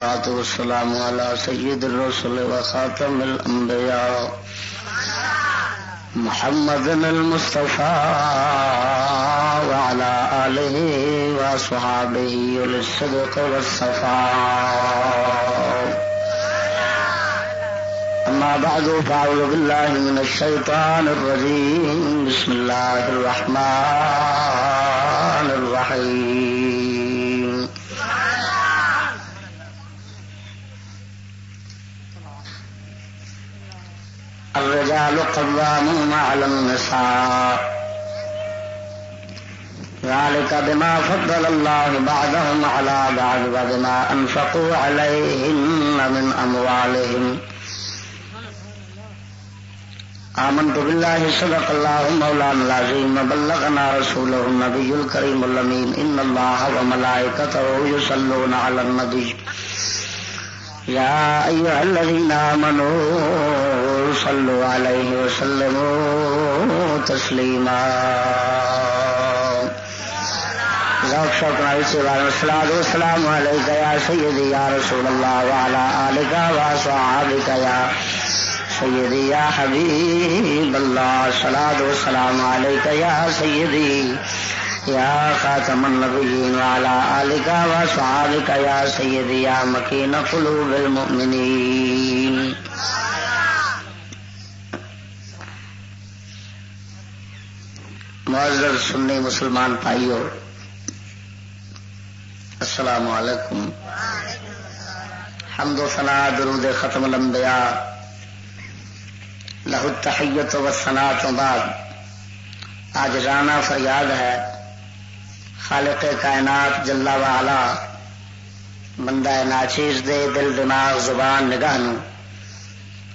والسلام على سيد الرسل وخاتم الأنبياء محمد المصطفى وعلى آله وصحابه للصدق والصفاء. أما بعد فأعوذ بالله من الشيطان الرجيم. بسم الله الرحمن الرحيم. الرجال قوامون على النساء ذلك بما فضل الله بعضهم على بعض وبما أنفقوا عليهن من أموالهم. آمنت بالله صدق الله مولانا العظيم وبلغنا رسوله النبي الكريم الأمين. إن الله وملائكته يصلون على النبي يا أيها الذين آمنوا صلوا عليه وسلموا تسليما. ذوق شوق والصلاة والسلام عليك يا سيدي يا رسول الله وعلى آلك وصحابك يا سيدي يا حبيب الله. الصلاة والسلام عليك يا سيدي يا خاتم النبيين وعلى آلك وصحابك يا سيدي يا مكين قلوب المؤمنين. معزز سنی مسلمان بھائیو، السلام علیکم. حمد و ثنا درود ختم الانبیاء لہ التحیت و ثنا تو بعد آج رانا فریاد ہے خالق کائنات جل وعلا بندہ ناچیز دے دل دماغ زبان نگاہ نو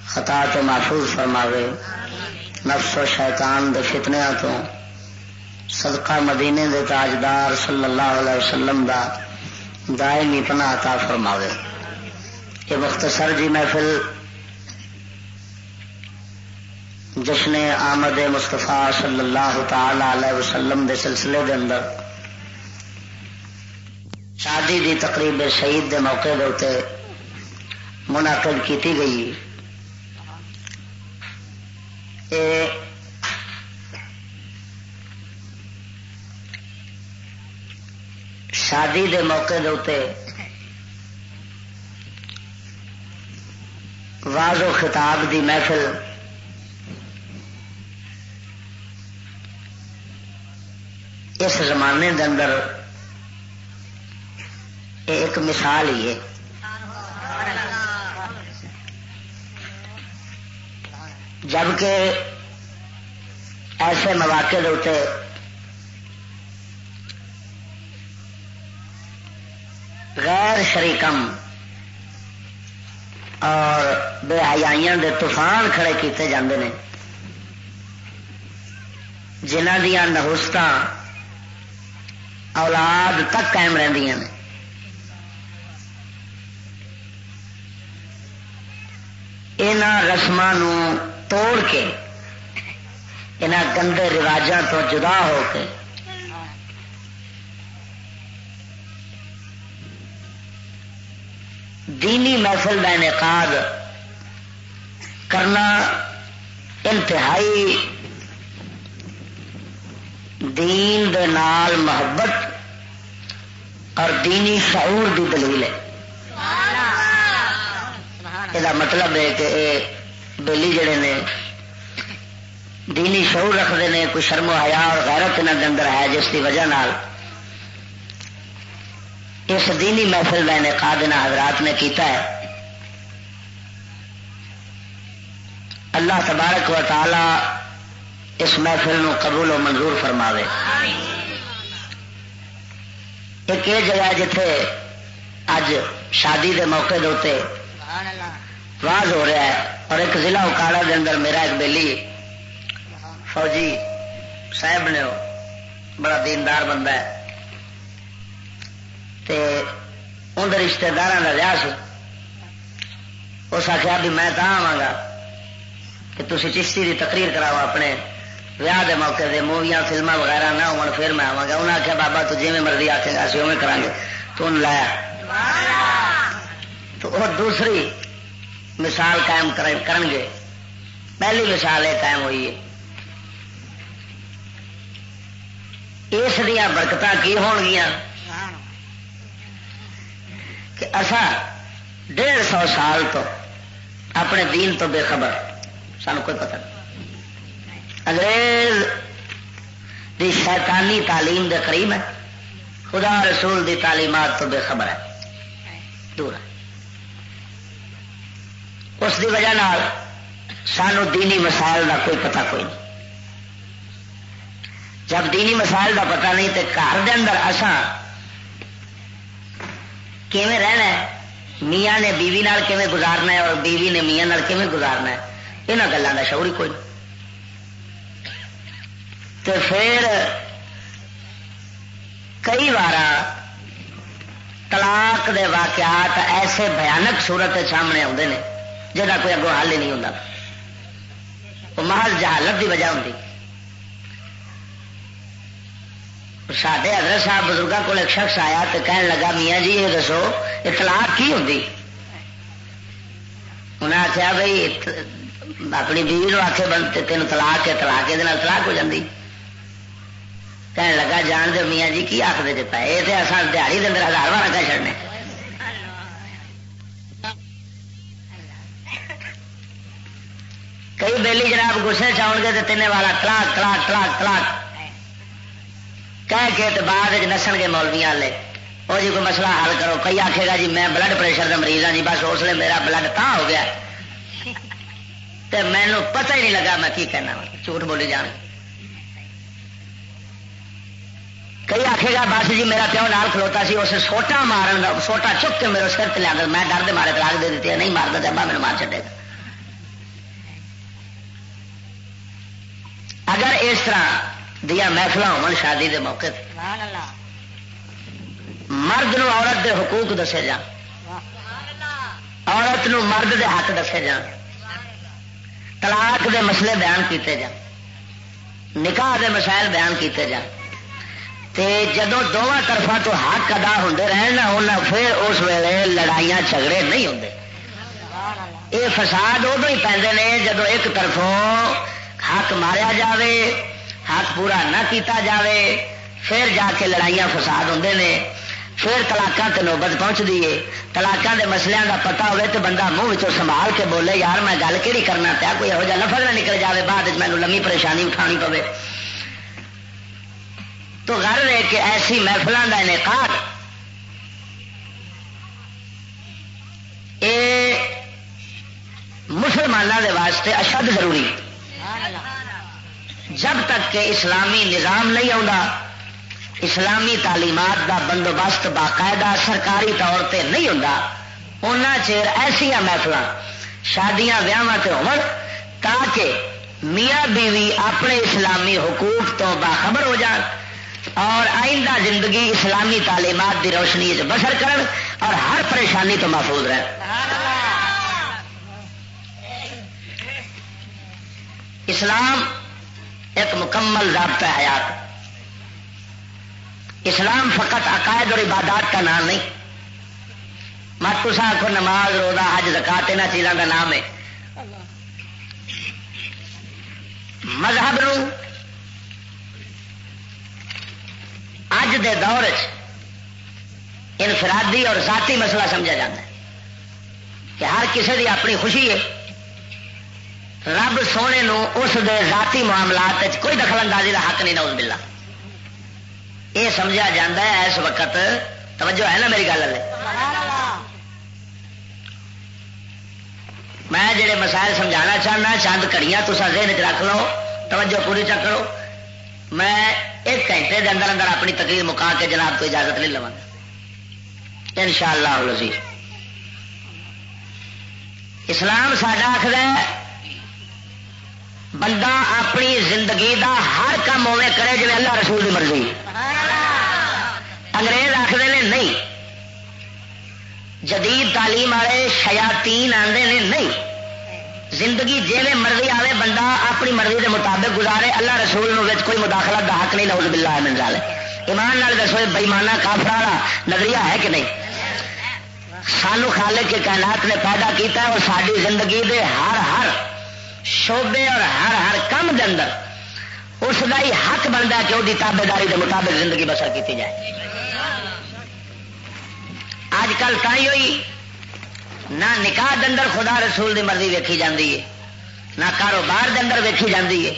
خطا تو محفوظ فرماوے، نفس و شیطان دے فتنیاں تو صدقہ مدینے دے تاجدار صلی اللہ علیہ وسلم دا دائمی پناہ عطا فرماوے. یہ مختصر جی محفل جشن آمد مصطفیٰ صلی اللہ تعالی علیہ وسلم دے سلسلے دے اندر شادی دی تقریب شہید دے موقع دے اتے منعقد کیتی گئی. شادی دے موقع دے اتے واز و خطاب دی محفل اس زمانے دے اندر ایک مثال ہی ہے. جبکہ ایسے مواقع ہوتے غیر شریکم اور بے حیائیاں دے طوفان کھڑے کیتے جاندے نے، جنہ دیاں نحوستاں اولاد تک قائم رہندیاں نے. انہاں رسماں نو توڑ کے، انہاں گندے رواجاں تو جدا ہو کے دینی محفل کا انعقاد کرنا انتہائی دین دے نال محبت اور دینی شعور دی دلیل ہے. یہ مطلب ہے کہ بیلی جڑے نے دینی شعور رکھتے ہیں، کوئی شرم و حیا اور غیرت انہاں دے اندر ہے، جس کی وجہ نال اس دینی محفل کا انعقاد انہاں حضرات نے کیتا ہے. اللہ تبارک و تعالی اس محفل نو قبول و منظور فرماوے. ایک یہ جگہ جتھے اج شادی دے موقع دے اوتے واز ہو رہا ہے، اور ایک ضلع اکاڑا دے اندر میرا ایک بیلی فوجی صاحب نے، بڑا دیندار بندہ ہے، تے اندر رشتے دار کا ویاہ سی. اس آخیا بھی میں تو آواں گا کہ تسی چشتی کی تقریر کراؤ اپنے ویاہ دے موقع دے، موویاں فلماں وغیرہ نہ ہون پھر میں آواں گا. انہیں آخیا بابا تو جی میں مرضی آکھے گا اسی اویں کریں گے. تو لایا تو وہ دوسری مثال قائم کرن گے. پہلی مثال یہ قائم ہوئی ہے. اس دیا برکت کی ہون گیا کہ اصا 150 سال تو اپنے دین تو بے خبر، سانو کوئی پتہ نہیں. انگریز دی شیطانی تعلیم دے قریب ہے، خدا رسول دی تعلیمات تو بے خبر ہے، دور ہے. اس دی وجہ نال سانو دینی مسائل دا کوئی پتہ کوئی نہیں. جب دینی مسائل دا پتہ نہیں تو گھر دے اندر اساں کیویں رہنا ہے، میاں نے بیوی نال کیویں گزارنا ہے اور بیوی نے میاں نال کیویں گزارنا ہے، یہاں گلوں کا شعور ہی کوئی نہیں. تو پھر کئی بار طلاق دے واقعات ایسے بھیانک صورت سامنے آتے ہیں جہاں کوئی اگوں حل ہی نہیں ہوتا. وہ محض جہالت کی وجہ ہوتی. ساڈے حضرت صاحب بزرگوں کو ایک شخص آیا تو کہنے لگا میاں جی یہ دسو یہ طلاق کی ہوتی؟ انہیں آخیا بھائی اپنی بیوی نو آخے بند تین طلاق ہے، طلاق یہ طلاق ہو جاتی. کہنے لگا جان دے میاں جی کی آخر جی پائے یہ تو اصل دیہڑی کے اندر 1000 بار کہہ چڑنے. کئی بیلی جناب گسے چاؤ گے تو تین والا طلاق طلاق طلاق طلاق کہہ کے تو بعد نسن گے مولویاں والے، وہ جی کوئی مسئلہ حل کرو. کئی آخے گا جی میں بلڈ پریشر کا مریض ہاں جی، بس اس لیے میرا بلڈ تاں ہو گیا تو مینو پتہ ہی نہیں لگا میں کی کہنا، جھوٹ بولی جان. کئی آخے گا بس جی میرا پیو نال کھلوتا سی، اسے سوٹا مارن کا سوٹا چک کے میرے سر لیا کر میں ڈر دے مارے طلاق دے دیتی ہے، نہیں مارتا تو ابا میرے مار چڈے گا. اگر اس طرح دیا محفل ہو شادی دے موقع مرد نو عورت دے حقوق دسے جان، عورت نو مرد دے حق دسے جان، طلاق دے مسئلے بیان کیتے جان، نکاح دے مسائل بیان کیتے جان، تے جدو دونوں طرفوں تو حق ادا ہوندے رہن نا پھر اس ویلے لڑائیاں جھگڑے نہیں ہوندے. یہ فساد ادو ہی پیندے نے جدو ایک طرفوں حق ماریا جاوے، حق پورا نہ کیتا جاوے، پھر جا کے لڑائیاں فساد ہوندے نے. پھر طلاقاں تے نوبت پہنچ دیے. طلاقاں دے مسئلیاں دا پتہ ہوئے تو بندہ منہ وچوں سنبھال کے بولے یار میں گل کیڑی کرنا پیا، کوئی یہو جہا لفظ نہ نکل جاوے بعد وچ مینوں لمبی پریشانی اٹھانی پوے. تو غرض ہے کہ ایسی محفلوں کا انعقاد یہ مسلمانوں کے واسطے اشد ضروری. جب تک کہ اسلامی نظام نہیں آتا، اسلامی تعلیمات دا بندوبست باقاعدہ سرکاری طور پہ نہیں ہوتا، اُنہ چیر ایسیا محفل شادیاں ویاواں تے ہون تاکہ میاں بیوی اپنے اسلامی حقوق تو باخبر ہو جان اور آئندہ زندگی اسلامی تعلیمات دی روشنی بسر کرن اور ہر پریشانی تو محفوظ رہن. اسلام ایک مکمل ضابطہ حیات. اسلام فقط عقائد اور عبادات کا نام نہیں. مت تسا آخو نماز روزہ حج زکات ان چیزوں کا نام ہے. مذہب نو اج دے دور انفرادی اور ذاتی مسئلہ سمجھا جاتا ہے کہ ہر کسی کی اپنی خوشی ہے. رب سونے نو اس دے ذاتی معاملات کوئی دخل اندازی کا حق نہیں. نعوذ باللہ یہ سمجھا جاتا ہے اس وقت. توجہ ہے نا میری گل ہے. میں جڑے مسائل سمجھانا چاہنا چند گھڑیاں تسا ذہن چ رکھ لو، توجہ پوری چک لو. میں 1 گھنٹے کے اندر اندر اپنی تقریر مکا کے جناب کو اجازت نہیں لوا انشاءاللہ العزیز. اسلام ساڈا آخر ہے بندہ اپنی زندگی دا ہر کام اوے کرے جی اللہ رسول کی مرضی. انگریز آخر نے نہیں، جدید تعلیم والے شیاطین آتے نے نہیں، زندگی جیویں مرضی آئے بندہ اپنی مرضی کے مطابق گزارے، اللہ رسول نو کوئی مداخلت دا حق نہیں. نعوذ باللہ من ذالک. ایمان نال دسو بےمانہ کافر والا نظریہ ہے کہ نہیں؟ سانو خالق کے کائنات نے پیدا کیتا ہے اور ساری زندگی دے ہر ہر شعبے اور ہر ہر کم دے اندر اس کا ہی حق بنتا ہے کہ وہ تابے داری کے مطابق زندگی بسر کی جائے. اج کل تھی ہوئی نہ نکاح دے اندر خدا رسول دی مرضی ویکھی جاندی ہے، نہ کاروبار دے اندر ویکھی جاندی ہے،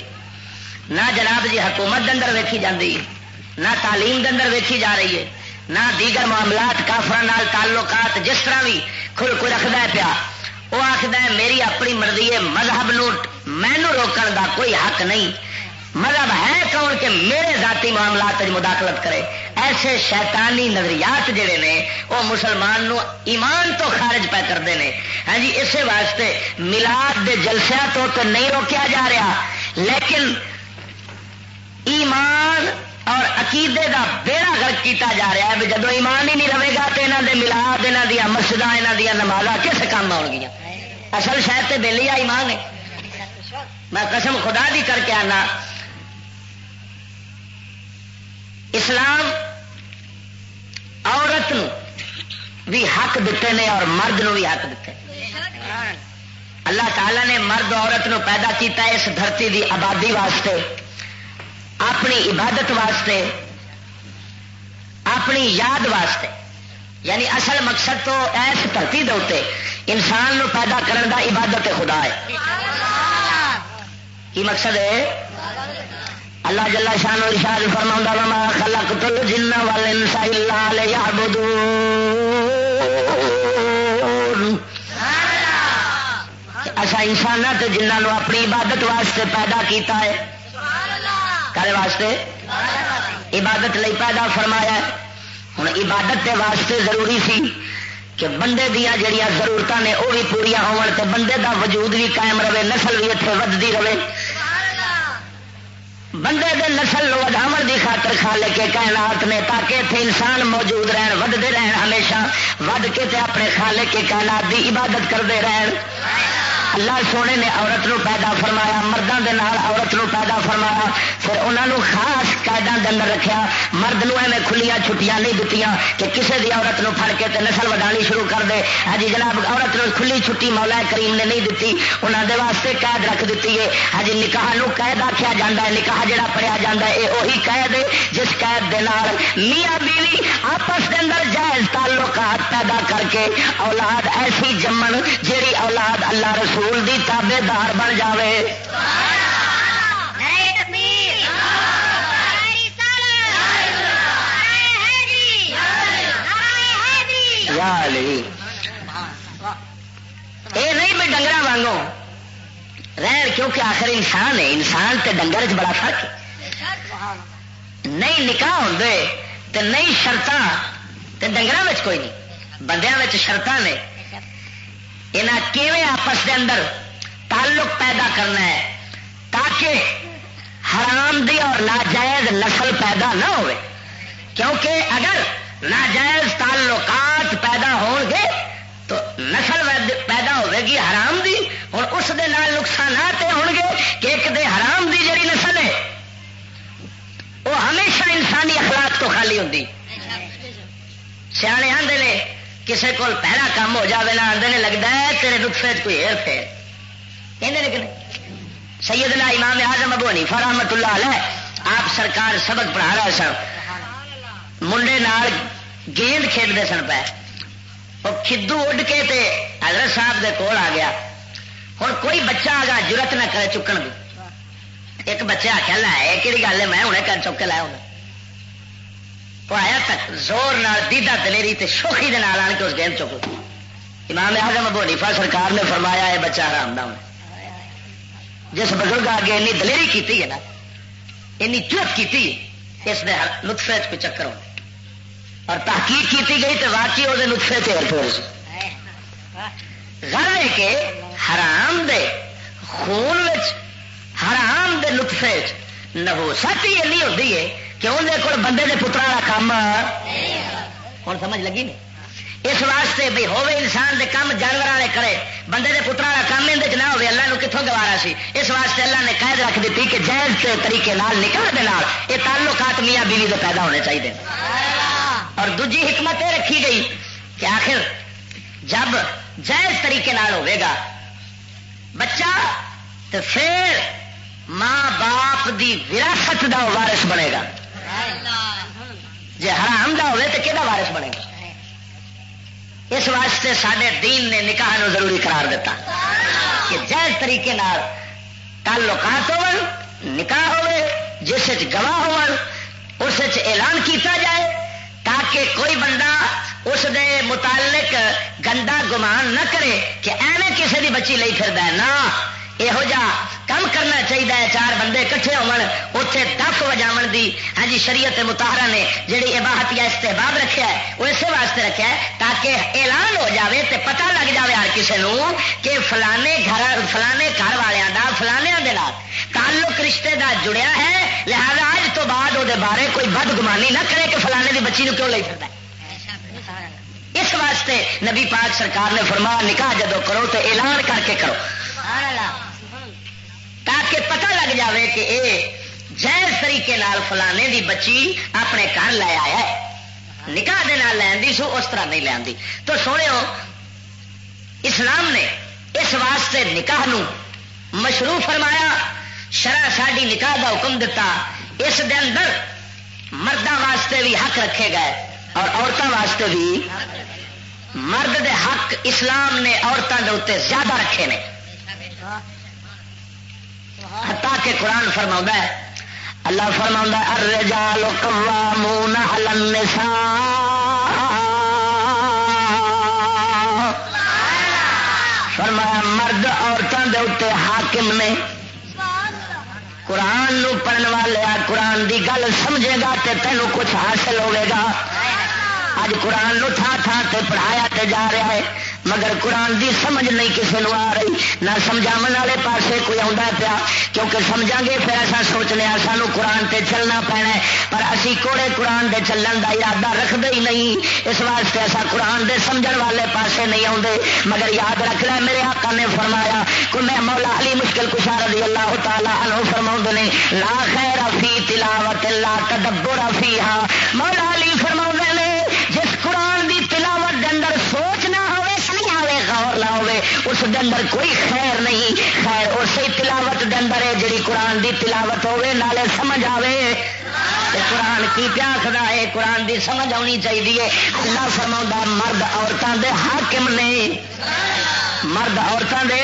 نہ جناب جی حکومت دے اندر ویکھی جاندی ہے، نہ تعلیم دے اندر ویکھی جا رہی ہے، نہ دیگر معاملات کافران نال تعلقات جس طرح بھی کھل کو رکھتا ہے پیا. وہ آخر ہے میری اپنی مرضی ہے، مذہب مینو روکن دا کوئی حق نہیں. مذہب ہے کون کہ میرے ذاتی معاملات مداخلت کرے. ایسے شیطانی نظریات جڑے نے وہ مسلمان نو ایمان تو خارج پہ کرتے ہیں. ہاں جی اسی واسطے میلاد دے جلسیاں تو نہیں روکیا جا رہا، لیکن ایمان اور عقیدے دا بیڑا غرق کیتا جا رہا ہے. جب ایمان ہی نہیں رہے گا تو یہاں دے میلاد، یہاں دیا مسجداں، یہاں دیا نمازاں کس کام آن گیا؟ اصل شاید تے بیلی ایمان ہے. میں قسم خدا دی کر کے آنا، اسلام عورت نو بھی حق دیتے ہیں اور مرد نو بھی حق دیتے ہیں. اللہ تعالی نے مرد عورت نو پیدا کیتا ہے اس دھرتی دی آبادی واسطے، اپنی عبادت واسطے، اپنی یاد واسطے. یعنی اصل مقصد تو اس دھرتی دے اوتے انسان نو پیدا کرنے دا عبادت خدا ہے. کی مقصد ہے؟ اللہ جل شان و ارشاد فرماؤں وما خلقت الجن والانس الا ليعبدون. ایسا انسان تے جنہاں نو اپنی عبادت واسطے پیدا کیتا ہے. کارے واسطے؟ عبادت لئی پیدا فرمایا ہے. ہن عبادت دے واسطے ضروری سی کہ بندے دیا جڑیاں ضرورتاں نے وہ بھی پوریا ہون تے بندے دا وجود بھی قائم رہے، نسل بھی اتنے ودتی رہے. بندے دے نسل وداون دی خاطر خالق کے کائنات نے تاکہ اتنے انسان موجود رہن، ودتے رہن، ہمیشہ ود کے تے اپنے خالق کے کائنات دی عبادت کرتے رہن. اللہ سونے نے عورت نو پیدا فرمایا، مردوں دے نال عورت نو پیدا فرمایا، پھر انہوں نے خاص قائداں دے اندر رکھیا. مرد نو ایویں کھلیاں چھٹیاں نہیں دتیاں کہ کسی دی عورت نو پھڑ کے تے نسل وڈانی شروع کر دے. ہاں جی جناب عورت نو کھلی چھٹی مولا کریم نے نہیں دتی، انہوں دے واسطے قید رکھ دیتی ہے. ہاں جی نکاح نو قید آکھیا جاندا ہے، نکاح جڑا پڑھیا جاندا ہے یہ وہی قید ہے جس قید دے نال میاں بیوی آپس دے اندر جائز تعلقات پیدا کر کے اولاد ایسی جمن جیڑی اولاد اللہ رسول دی تابے دار بن جاوے. یہ نہیں بھی ڈنگر وانگوں رہن، کیونکہ آخر انسان ہے، انسان تے ڈنگر چ بڑا فرق ہے. نہیں نکاح ہوندے تے نہیں شرطاں تے ڈنگراں وچ کوئی نہیں، بندیاں وچ شرطاں نے. یہاں کیویں آپس دے اندر تعلق پیدا کرنا ہے تاکہ حرام دی اور ناجائز نسل پیدا نہ ہوئے. کیونکہ اگر ناجائز تعلقات پیدا ہون گے تو نسل پیدا ہوے گی حرام دی. ہوں اس دے نال نقصانات ہون گے کہ ایک دے حرام دی جڑی نسل ہے وہ ہمیشہ انسانی اخلاق تو خالی ہوندی. سیانے آندے نے کسی کو پہلا کام ہو جاوے نا آندے نے لگتا ہے تیرے نطفے کوئی ہیر پھیر کہندے نے کہ سیدنا امام اعظم ابو حنیفہ رحمۃ اللہ علیہ آپ سرکار سبق پڑھا رہے سن، منڈے نال گیند کھیڈتے سن پہ، وہ کھدو اڈ کے تے حضرت صاحب دے کول آ گیا. ہوں کوئی بچہ آگا جرت نہ کرے چکن کی. ایک بچہ آخیا لائے کہڑی گل ہے میں ہوں کر چک کے لایا ہوں. وہ آیا تک زور نال دیدہ دلیری تے شوخی دے نال آن کے اس گیند چک. امام اعظم ابو حنیفہ سرکار نے فرمایا ہے بچہ حرام دا ہونا. جس بزرگ آگے اینی دلیری کیتی ہے نا، اینی جرت کیتی ہے، اس دے نطفے کوئی چکر ہونا. اور تحقیق کیتی گئی تو واقعی وہ نطفے سے ایئرپورٹ غر ہے کہ حرام دے خون وچ حرام دے نطفے نحوست ہی اینی ہوتی ہے کہ اندر کول بندے دے پترا کا کام ہوں سمجھ لگی نہیں. اس واسطے بھی ہوے انسان دے کام جانور والے کرے، بندے دے پترا کا کام اندر نہ ہوے اللہ نو کتوں گوارا سی. اس واسطے اللہ نے قید رکھ دیتی کہ جائز کے طریقے نال نکاح دے نال یہ تعلقات میاں بیوی دے پیدا ہونے چاہیے. اور دوجی حکمت یہ رکھی گئی کہ آخر جب جائز طریقے نال ہوئے گا بچہ تو پھر ماں باپ دی وراثت دا وارث بنے گا. جی حرام دا ہوئے تو کہدا وارث بنے گا؟ اس واسطے سارے دین نے نکاح نو ضروری قرار دیتا کہ جائز طریقے نال تعلقات ہو نکاح ہوئے جس گواہ ہو اس اعلان کیتا جائے تاکہ کوئی بندہ اس دے متعلق گندا گمان نہ کرے کہ ایویں کسی دی بچی لئی پھردا ہے. نہ یہو جا کم کرنا چاہیے. چار بندے کٹھے ہوتے دف وجاون دی ہاں جی شریعت مطہرہ نے جڑی اباحت یا استحباب رکھا ہے وہ اسی واسطے رکھا ہے تاکہ اعلان ہو جاوے تے پتہ لگ جاوے ہر کسی نو کہ فلانے گھر والوں دا فلانیاں دے نال تعلق رشتے دا جڑیا ہے. لہذا اج تو بعد وہ بارے کوئی بد گمانی نہ کرے کہ فلانے دی بچی نو کیوں لئی پھردا ہے. اس واسطے نبی پاک سرکار نے فرمایا نکاح جدو کرو تو اعلان کر کے کرو تاکہ پتہ لگ جاوے کہ اے جائز طریقے نال فلانے دی بچی اپنے گھر لے آیا ہے. نکاح دے نال لیندی سو اس طرح نہیں لیندی. تو سنو اسلام نے اس واسطے نکاح نو مشروع فرمایا. شرع ساڈی نکاح دا حکم دیتا. اس دے اندر مرداں واسطے بھی حق رکھے گئے اور عورتوں واسطے بھی. مرد دے حق اسلام نے عورتوں دے اوتے زیادہ رکھے نے. حتیٰ کہ قرآن فرماؤں ہے اللہ فرماؤں ہے الرجال قوامون علی النساء. فرمایا مرد عورتوں دے اوتے حاکم نے. قرآن نو پڑھن والے قرآن دی گل سمجھے گا تے تینوں کچھ حاصل ہوئے گا. اج قرآن نو تھا تھا تے پڑھایا تے جا رہا ہے مگر قرآن دی سمجھ نہیں کسی نو آ رہی. نہ سمجھاون والے پاسے کوئی آندا پیا کیونکہ سمجھا گے پھر ایسا سوچنے سانو قرآن تے چلنا پینا ہے پر اسی کوڑے قرآن دے چلن دا ارادہ رکھدے ہی نہیں. اس واسطے ایسا قرآن دے سمجھن والے پاسے نہیں آندے. مگر یاد رکھ لے میرے آقا نے فرمایا کہ میں مولا علی مشکل کشا رضی اللہ تعالی عنہ فرماؤندے نے لا خیر فی تلاوت لا تدبر فیھا. مولا علی فرماؤندے نے جس قرآن دی تلاوت دے اندر سوچ نہ ہوے سمجھ آوے غور نہ ہوے اس دے اندر کوئی خیر نہیں. خیر اسی تلاوت دے اندر ہے جڑی قرآن دی تلاوت ہوے نالے سمجھ آوے. قرآن کی پیا خدا ہے قرآن دی سمجھ آنی چاہیے. اللہ فرماؤندا مرد عورتاں دے حاکم نے. مرد عورتاں دے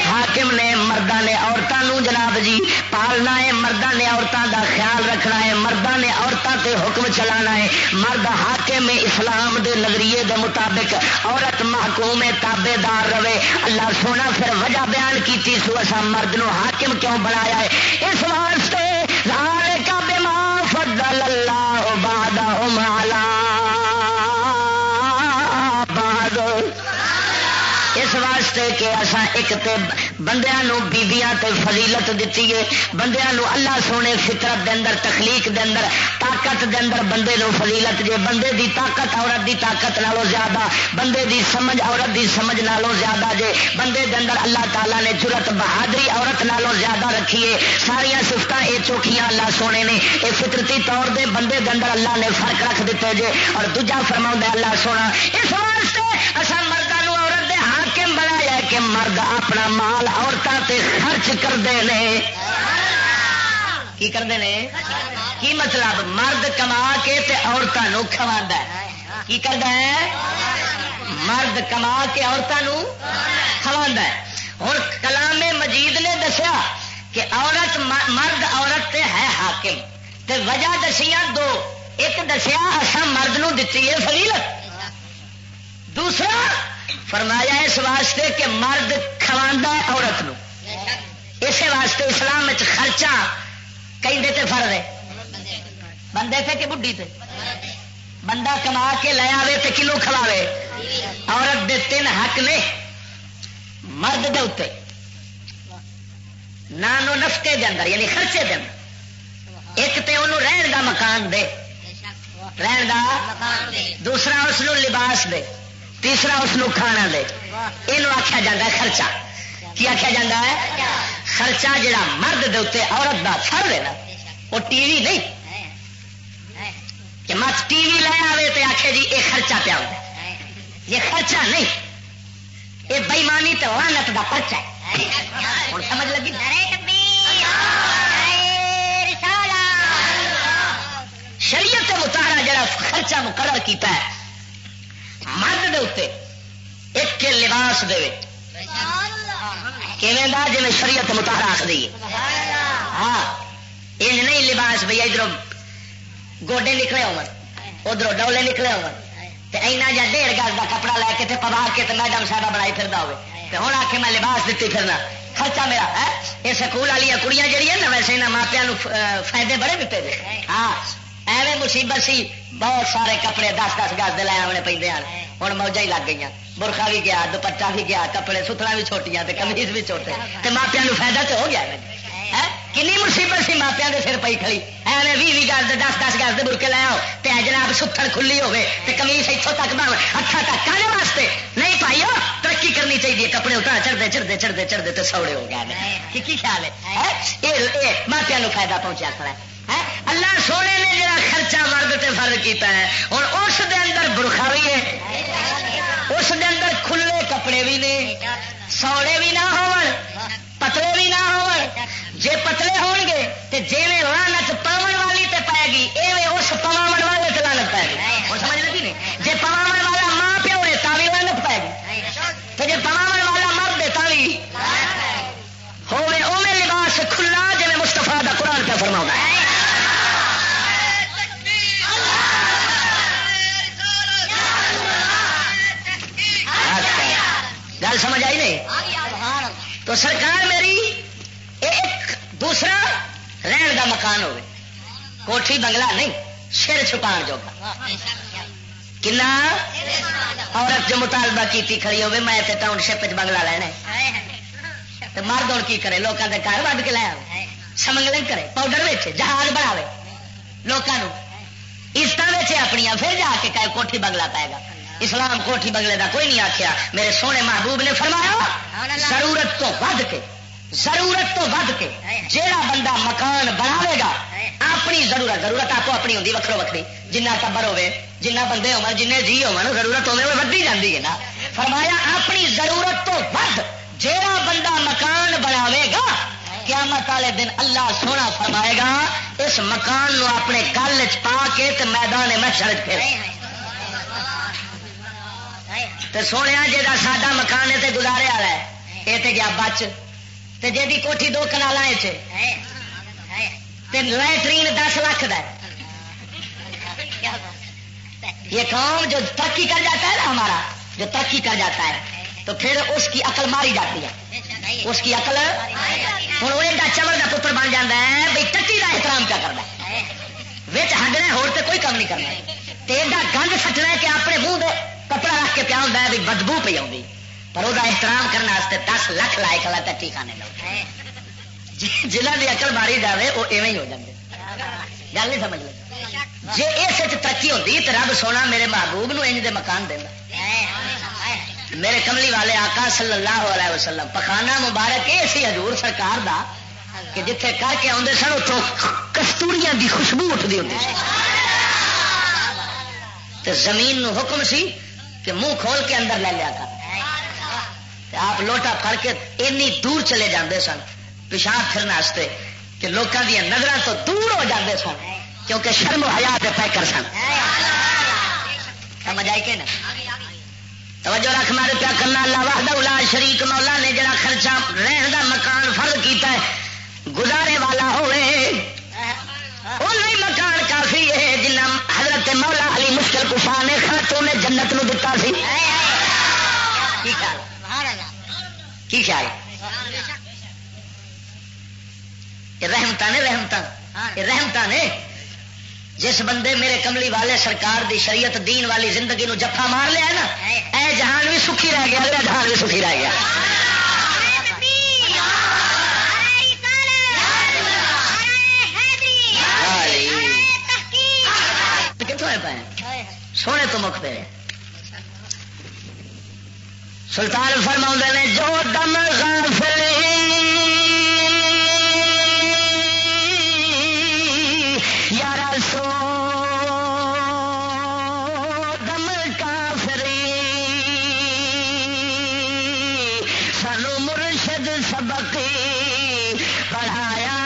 حاکم نے. مرداں نے عورتاں نو جناب جی پالنا ہے. مرداں نے عورتاں دا خیال رکھنا ہے. مرداں نے عورتاں تے حکم چلانا ہے. مرد حاکم اسلام دے نظریے دے مطابق عورت محکوم تابے دار رہے. اللہ سونا پھر وجہ بیان کیتی سو اسا مرد نو حاکم کیوں بنایا ہے. اس واسطے ذالک بما فضل اللہ بعضهم علی بعض. اس واسطے کہ اسا ایک تے بندیاں نو بیبیاں تے فضیلت دیتی ہے. بندیاں نو اللہ سونے فطرت دے اندر تخلیق دے اندر طاقت دے اندر بندے نو فضیلت جے. بندے دی طاقت عورت دی طاقت نالوں زیادہ. بندے دی سمجھ عورت دی سمجھ نالوں زیادہ جے. بندے دے اندر اللہ تعالیٰ نے جرت بہادری عورت نالوں زیادہ رکھی ہے. ساریاں صفتاں اے چوکھیاں اللہ سونے نے اے فطرتی طور دے بندے دے اندر اللہ نے فرق رکھ دیتے جے. اور دوجا فرماؤندا اللہ سونا اس واسطے اساں مرداں نو عورت دے حاکم بنایا کہ مرد اپنا مال عورتاں تے خرچ کردے نے. کی کردے نے؟ کی مطلب مرد کما کے تے عورتاں نو کھواندا ہے. کی کردا ہے؟ مرد کما کے عورتاں نو کھواندا ہے. ہن کلام مجید نے دسیا کہ عورت مرد عورت تے ہے حاکم تے وجہ دسیاں دو. ایک دسیا اساں مرد نو دتی ہے فضیلت. دوسرا فرمایا اس واسطے کہ مرد کھواندا ہے عورت نو. اسی واسطے اسلام وچ خرچہ کہندے تے فرض ہے بندے تے کہ بڈھی تے. بندہ کما کے لے آوے تے کلو کھواوے. عورت دے تین حق نے مرد دے اوتے. نانو نفقے دے اندر یعنی خرچے دے اندر. ایک تے انہوں رہن دا مکان دے رہن دا. دوسرا اس نو لباس دے. تیسرا اس نو کھانا دے. یہ آخیا جاتا ہے خرچہ. کی آخیا جاتا ہے؟ خرچہ جڑا مرد دے اوتے عورت دا فرض ہے نا وہ ٹی وی نہیں کہ مت ٹی وی لے آوے تے آخے جی یہ خرچہ پیا ہوتا ہے. یہ خرچہ نہیں. یہ بےمانی تو لعنت دا پرچہ ہے. ہوں سمجھ لگی؟ شریعت مطالعہ جڑا خرچہ مقرر کیتا ہے مرد دے اوتے ایک کے لباس دے کیویں دا جویں شریعت مطالعہ آکھدی ہے. ہاں یہ نہیں لباس بھئی ادھر گوڈے نکلے ہون ادھر ڈولے نکلے ہون تے اینا جا 1.5 گز دا کپڑا لے کے تے پوا کے تے میڈم صاحبہ بنائی پھردا ہوے تے ہن آکھے میں لباس دتی پھرنا خرچہ میرا ہے. یہ سکول والی کڑیاں جڑیاں نا ویسے انہاں ماپیاں نوں فائدے بڑے دتے جے. ہاں ایویں مصیبت سی بہت سارے کپڑے 10-10 گز دے لے آنے پیندے ہیں. ہن موجاں ہی لگ گئیاں. برخا بھی گیا دوپٹہ بھی گیا کپڑے ستھرا بھی چھوٹیاں تے قمیض بھی چھوٹے تے ماپیاں نوں فائدہ تے ہو گیا. کنی مصیبت سی ماپیاں دے سر پئی کھڑی ایویں 20 گز 10-10 گز دے برقے لے آؤ تے جناب ستھر کھلی ہوے تے قمیض اتھوں تک بن ہتھاں تک کانے واسطے نہیں پائیو. ترقی کرنی چاہیے کپڑے اتنا چڑھتے تے سوڑے ہو گئے. کی خیال ہے؟ اے ماپیاں نوں فائدہ پہنچا کھڑا ہے. اللہ سونے نے جڑا خرچہ مرد تے فرض کیتا ہے ہن اس دے اندر برخا بھی ہے اس دے اندر کھلے کپڑے بھی نے سوڑے بھی نہ ہون پتلے بھی نہ ہون. جے پتلے ہون گے تے جویں لعنت پاون والی تے پائے گی ایویں اس پواون والے تے لعنت پائے گی. ہن سمجھ لگی نہیں؟ جے پواون والا ماں پیو ہے تاں وی لعنت پائے گی تے جے پواون والا مرد ہے تاں وی ہوے اوویں لباس کھلا جویں مصطفیٰ دا قرآن پہ فرماوندا ہے. گل سمجھ آئی نہیں؟ تو سرکار میری ایک دوسرا رہن دا مکان ہوئے کوٹھی بنگلہ نہیں سر چھپان جوگا. کنا عورت جو مطالبہ کیتی کھڑی ہوئے میں تے ٹاؤن شپ بنگلہ لینا تو مرد ہوں کی کرے لوگوں کے گھر وڈ کے لے آئے سمگلنگ کرے پاؤڈر ویچے جہاز بناوے لوگوں عزت ویچے اپنی پھر جا کے کہے کوٹھی بنگلہ پائے گا. اسلام کوٹھی بنگلے دا کوئی نہیں آخیا. میرے سونے محبوب نے فرمایا ضرورت تو ود کے جیڑا بندہ مکان بناوے گا اپنی ضرورت آپ اپنی ہوتی وکھرو وکھری جنہ ٹبر ہوے جنہ بندے ہو جن جی ہو ضرورت ہوے وہ ودی جاتی ہے نا. فرمایا اپنی ضرورت تو ود جیڑا بندہ مکان بناوے گا قیامت والے دن اللہ سونا فرمائے گا اس مکان نو اپنے گل چ پا کے تے میدان محشر پھر تے سونے جا ساڈا مکان ہے تے گزارے والا ہے یہ تے گیا بچ تے جے دی کوٹھی 2 کنالاں تے لیٹرین 10 لاکھ دا ہے. یہ قوم جو ترقی کر جاتا ہے نا ہمارا جو ترقی کر جاتا ہے تو پھر اس کی عقل ماری جاتی ہے. اس کی عقل ہوں وہ ایڈا چمڑ کا پتر بن جاتا ہے بھائی ٹٹی کا احترام کیا کرنا ہے وچ ہڈنا ہو کوئی کام نہیں کرنا ایڈا گند سٹنا ہے کہ اپنے منہ دے کپڑا رکھ کے پیا ہوتا ہے بھی بدبو پی آؤں پر وہ احترام کرنے 10 لاکھ لائے کلا ٹٹی کھانے لوگ جنہ کی عقل ماری جائے وہ ایویں ہی ہو جاتے. گل نہیں سمجھ لگی جی اس ترقی ہوتی تو رب سونا میرے محبوب نو انج دے مکان دینا. میرے کملی والے آقا صلی اللہ علیہ وسلم پخانا مبارک یہ سی حضور سرکار دا کہ جتھے کر کے آدھے سن اتوں کستوریاں دی خوشبو اٹھتی ہوتی سی تے زمین نو حکم سی کہ منہ کھول کے اندر لے لیا کر. آپ لوٹا پھڑ کے اینی دور چلے جاندے سن پیشاب پھرنے واسطے کہ لوگوں دیا نظراں تو دور ہو جاندے سن کیونکہ شرم و حیا دے پیکر سن. سمجھ آئی کہ نا؟ توجہ رکھ مارے پیا کرنا. اللہ وحدہ لا شریک مولا نے جڑا خرچہ رہن دا مکان فرض کیتا ہے گزارے والا ہوئے وہی مکان کافی ہے جنہ حضرت مولا علی مشکل کشا نے خاتون نے جنت نو دتا سی. کی خیال رحمتاں نے رحمتاں نے جس بندے میرے کملی والے سرکار دی شریعت دین والی زندگی نو جفا مار لیا نا اے جہان بھی سکھی رہ گیا اے جہان بھی سکھی رہ گیا. کتوں پائے سونے تو مکھ پہ سلطان فرماؤں نے جو دم غافل یارا سو دم کافری سبق پڑھایا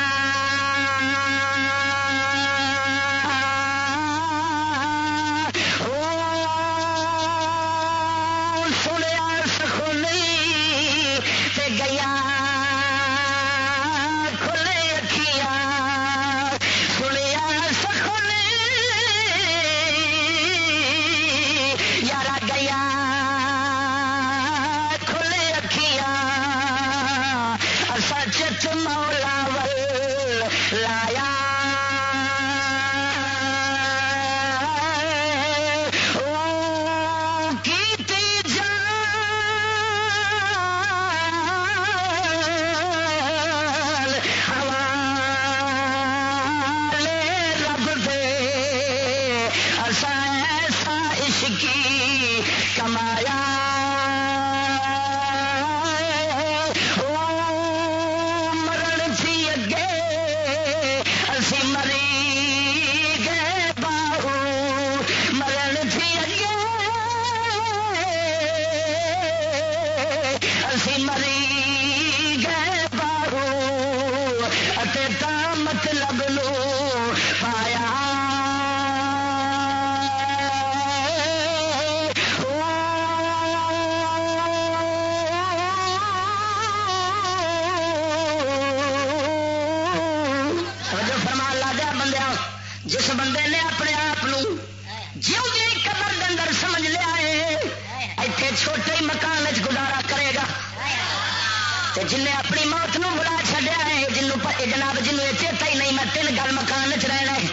جنہیں اپنی موت نو بلا چڈیا ہے جناب جنوب چیتا ہی نہیں میں 3 گل مکان چ رہنا ہے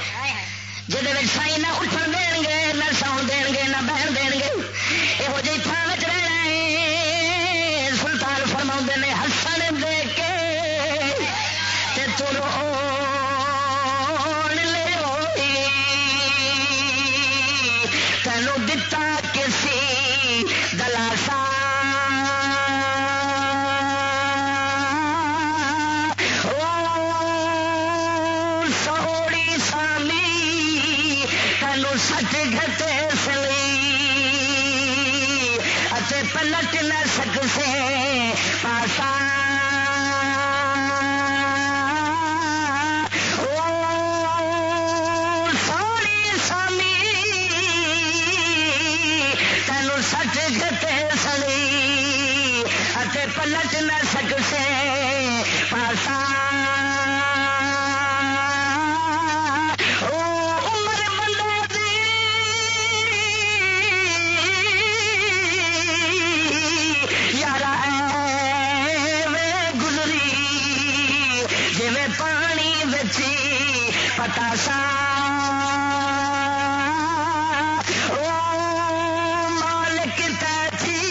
جہد سائی نہ اٹھن دین گے نہ ساؤن دین گے نہ بہن دین گے یہو جی تھان رہنا ہے سلطان فرما نے ہسن دے کے ترو تینوں دتا کسی دلاسا سٹ گھتے سلی پلٹ نہ سکسے پاسا سوڑی سامی تینوں سٹ گھتے سلی پلٹ نہ سکسے پاسا پتاسا مالک تھی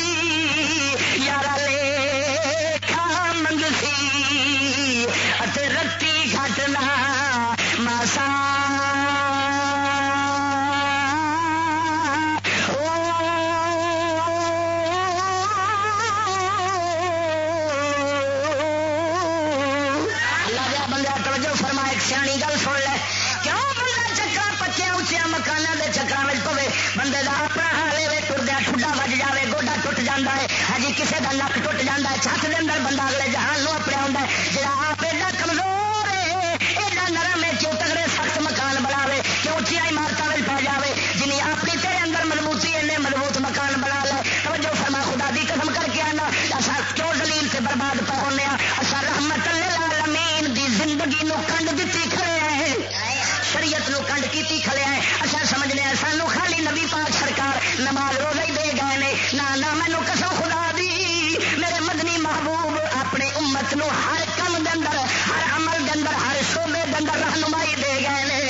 یار لے کھا منگ سی رتی گھٹنا ماسا اللہ دیا بندہ توجہ فرما ایک سیانی گل سن لے کیوں بندہ چکر پچیا اچیا مکانوں کے چکر میں پوے بندے کا اپنا حال ہے ٹردیا ٹھڈا بج جائے گوڈا ٹوٹ جاتا ہے ہجی کسی کا نک ٹوٹ جاتا ہے چھت کے اندر بندہ اگلے جہان لو اپنے آتا ہے جہاں آپ ایڈا کمزور ہے ایڈا نرم ہے کیوں تگڑے سخت مکان بناوے کیوں اچیا عمارتوں میں پی جائے جنہیں اپنی تیرے اندر مضبوطی ہے مضبوط مکان بنا لے توجہ فرما خدا دی قسم کر کے آنا اصا کیوں دلیل سے برباد پہ ہونے اصا رحمت للعالمین دی زندگی نو کنڈ دیتی کھڑے ہیں شریعت نو کنڈ کیتی کھڑے ہیں اصا سمجھنے سانو خالی نبی پاک سرکار نماز روزہ ہی دے گئے نے نہ مینو قسم خدا دی میرے مدنی محبوب اپنے امت نو ہر کم دے اندر ہر عمل دے اندر ہر شعبے دے اندر رہنمائی دے گئے نے